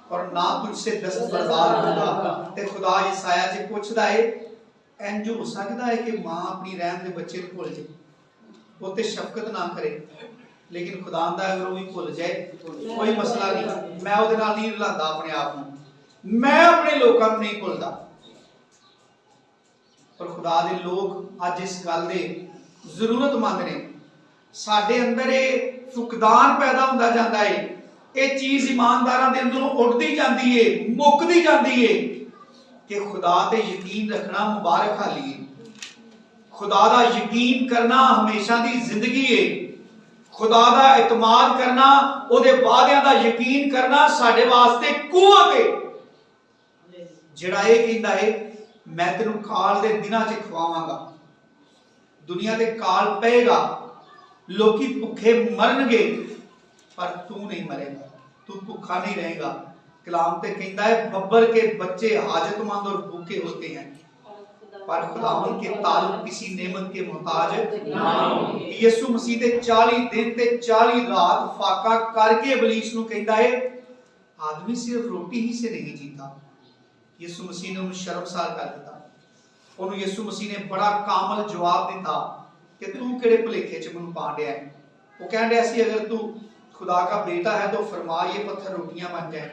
और ना तुझसे दस्तबरदार होगा। ते खुदा यसाया च पुछदा है इंज हो सकदा है कि मां अपनी रहम दे बच्चे नूं भुल जाए, वो ते शफकत ना करे, लेकिन खुदा दा अगर वो भी भुल जाए कोई मसला नहीं, मैं ਉਹਦੇ ਨਾਲ नहीं रलांदा अपने आप ਨੂੰ, मैं अपने लोकां ਨੂੰ नहीं भुलदा। पर खुदा दे लोग अज इस गल दे जरूरतमंद ने। साडे अंदर ये फुकदान पैदा हुंदा जांदा है, ये चीज ईमानदारां दे अंदरों उड़दी जांदी है, मुकदी जांदी है कि खुदा ते यकीन रखना मुबारक हाली है, खुदा दा यकीन करना हमेशा दी जिंदगी है, खुदा दा इतमाद करना, ओदे वादियां दा यकीन करना साडे वास्ते कुवत है। जिहड़ा ये कहंदा है मैं तेनू काल दे दिनां च खवावांगा, दुनिया दे काल पेगा, लोकी भुखे मरनगे पर तू नहीं मरेगा, तू भुखा नहीं रहेगा। कलाम ते कहता है बब्बर के बच्चे हाजतमंद और भूखे होते हैं पर खुदावंद के ताल्लुक किसी नेमत के मोहताज। यीशु मसीह दे 40 दिन ते 40 रात फाका करके इबलीस नूं कहता है आदमी सिर्फ रोटी ही से नहीं जीता। यीशु मसीह ने उन्हें शर्मसार कर दिता। उन्होंने यीशु मसीह ने बड़ा कामल जवाब दिता कि तू केड़े भुलेखे च मैनूं पा दिया है। वो कह रहा सी अगर तू खुदा का बेटा है तो फरमा ये पत्थर रोटियां बन जाए।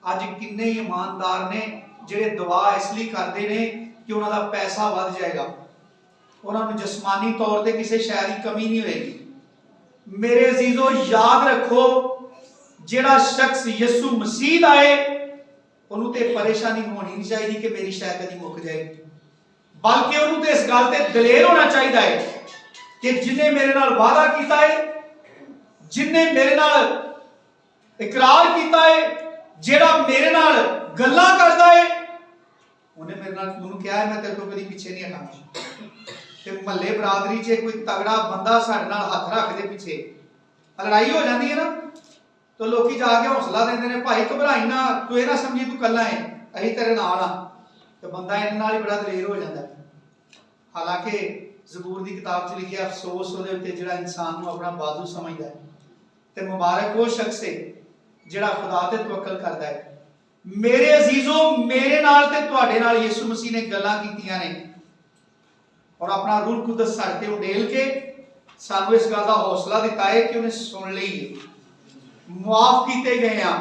अज किन्ने ईमानदार ने जिहड़े दुआ इसलिए करते हैं कि उन्हां दा पैसा वध जाएगा, उन्हां नूं जिस्मानी तौर ते किसी शै दी कमी नहीं होएगी। मेरे अजीजों याद रखो जिहड़ा शख्स यीशु मसीह दा है उन्होंने ते परेशानी होनी नहीं चाहिए कि मेरी शायद कदी मुक जाएगी, बल्कि उन्होंने ते इस गल ते दलेर होना चाहिए है कि जिन्हें मेरे नाल वादा किया है, जिन्हें मेरे नाल इकरार किया है, जेड़ा मेरे नाल गल्लां करदा है, उन्हें मेरे नाल मैनूं कहा है मैं तेरे तो कदी पीछे नहीं हटांगा। ते महल्ले बरादरी च कोई तगड़ा बंदा साडे नाल हथ रख दे पीछे लड़ाई हो जाती है ना, तो लोग जाके हौसला देंगे ने भाई घबराई ना, तू ये ना समझी तू कला है, असीं तेरे नाल आ। तो बंदा इन्हां नाल ही बड़ा दलेर हो जाता है। हालांकि ज़बूर दी किताब च लिखिया अफसोस उहदे उत्ते जिहड़ा इंसान नूं अपना बाजू समझदा है, ते मुबारक वो शख्स है जिहड़ा खुदा ते तवक्कल करदा है। मेरे अजीजों मेरे नाल ते तुहाडे नाल यीशु मसीह ने गल्लां कीतियां ने और अपना रूह कुदस साडे ते उडेल के सानू इस गल दा हौसला दिता है कि उन्हें सुन लई है, मुआफ किए गए हैं,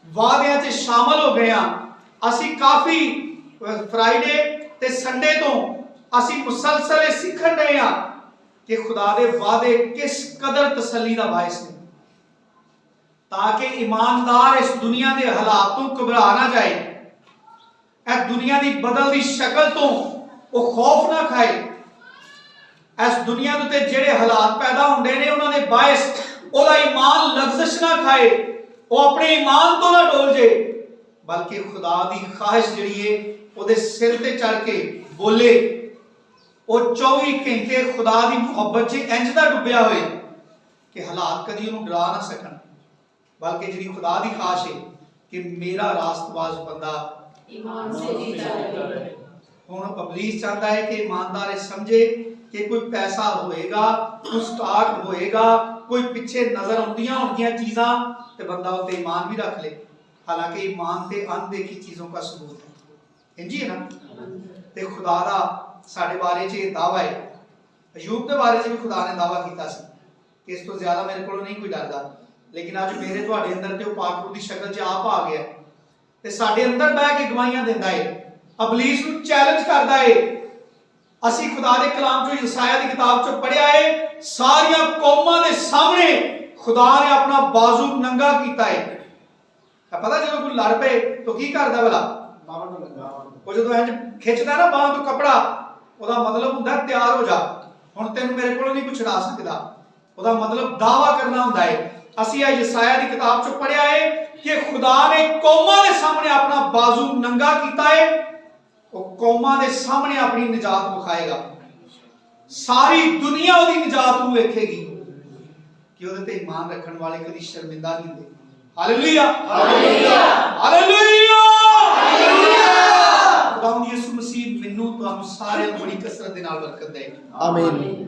वादियां च शामिल हो गए हैं। असी काफी फ्राइडे ते संडे तो असी मुसलसल सीखन रहे हैं कि खुदा दे वादे किस कदर तसल्ली दा बायस ने, ताकि ईमानदार इस दुनिया के हालात तो घबरा ना जाए, इस दुनिया की बदलती शक्ल तो वो खौफ ना खाए। इस दुनिया के जेड़े हालात पैदा होंदे ने उन्होंने बायस ओदा ईमान लग्जश ना खाए, वो अपने ईमान तो ना डोल जाए, बल्कि खुदा दी ख्वाहिश जिहड़ी है ओदे सिर ते चढ़ के बोले, वो 24 घंटे खुदा दी मुहब्बत च इंज दा डुबिया होए कि हालात कदी उन्हें डरा ना सकन, बल्कि जिहड़ी खुदा दी ख्वाहिश है कि मेरा रास्तबाज बंदा ईमान से जीता रहे। हुण इबलीस चाहता है कि ईमानदार समझे कि कोई पैसा होएगा, कोई स्टार्ट होएगा, कोई पिछे नजर आउंदियां होंदियां चीज़ां ते बंदा उते ईमान भी रख ले। हालांकि ईमान ते अनदेखी चीज़ों का सबूत है, इंजी है ना। ते खुदा दा साडे बारे च ये दावा है, अयूब के बारे च भी खुदा ने दावा कीता सी कि इस तो ज्यादा मेरे कोलों नहीं कोई डरदा, लेकिन अज मेरे तुहाडे अंदर ते पाक रूह दी शक्ल च आप आ गया ते साडे अंदर बह के गवाहियां देंदा है, इबलीस नूं चैलेंज करदा है। असी खुदा दे कलाम चो यसाया दी किताब चो पढ़िया है, सारियां कौमां दे सामने खुदा ने अपना बाजू नंगा कीता है। पता जो कोई लड़ पे तो की करदा भला, वो जो इंज खिंचदा ना बांह तो कपड़ा, ओदा मतलब हुंदा तैयार हो जा, हुण तैनूं मेरे कोलों नहीं कुछ छड़ा सकदा, ओदा मतलब दावा करना हुंदा है। असी यसाया दी किताब चो पढ़िया है कि खुदा ने कौमां दे सामने अपना बाजू नंगा कीता है, वो कौमां दे सामने अपनी निजात विखाएगा, सारी दुनिया उसकी निजात नूं वेखेगी कि उहदे ते ईमान रखण वाले कदी शर्मिंदा नहीं होंदे। Hallelujah hallelujah hallelujah hallelujah. खुदा यीशु मसीह मैनूं तुहानूं सारिआं नूं बड़ी कसरत दे नाल बरकत दे। आमीन।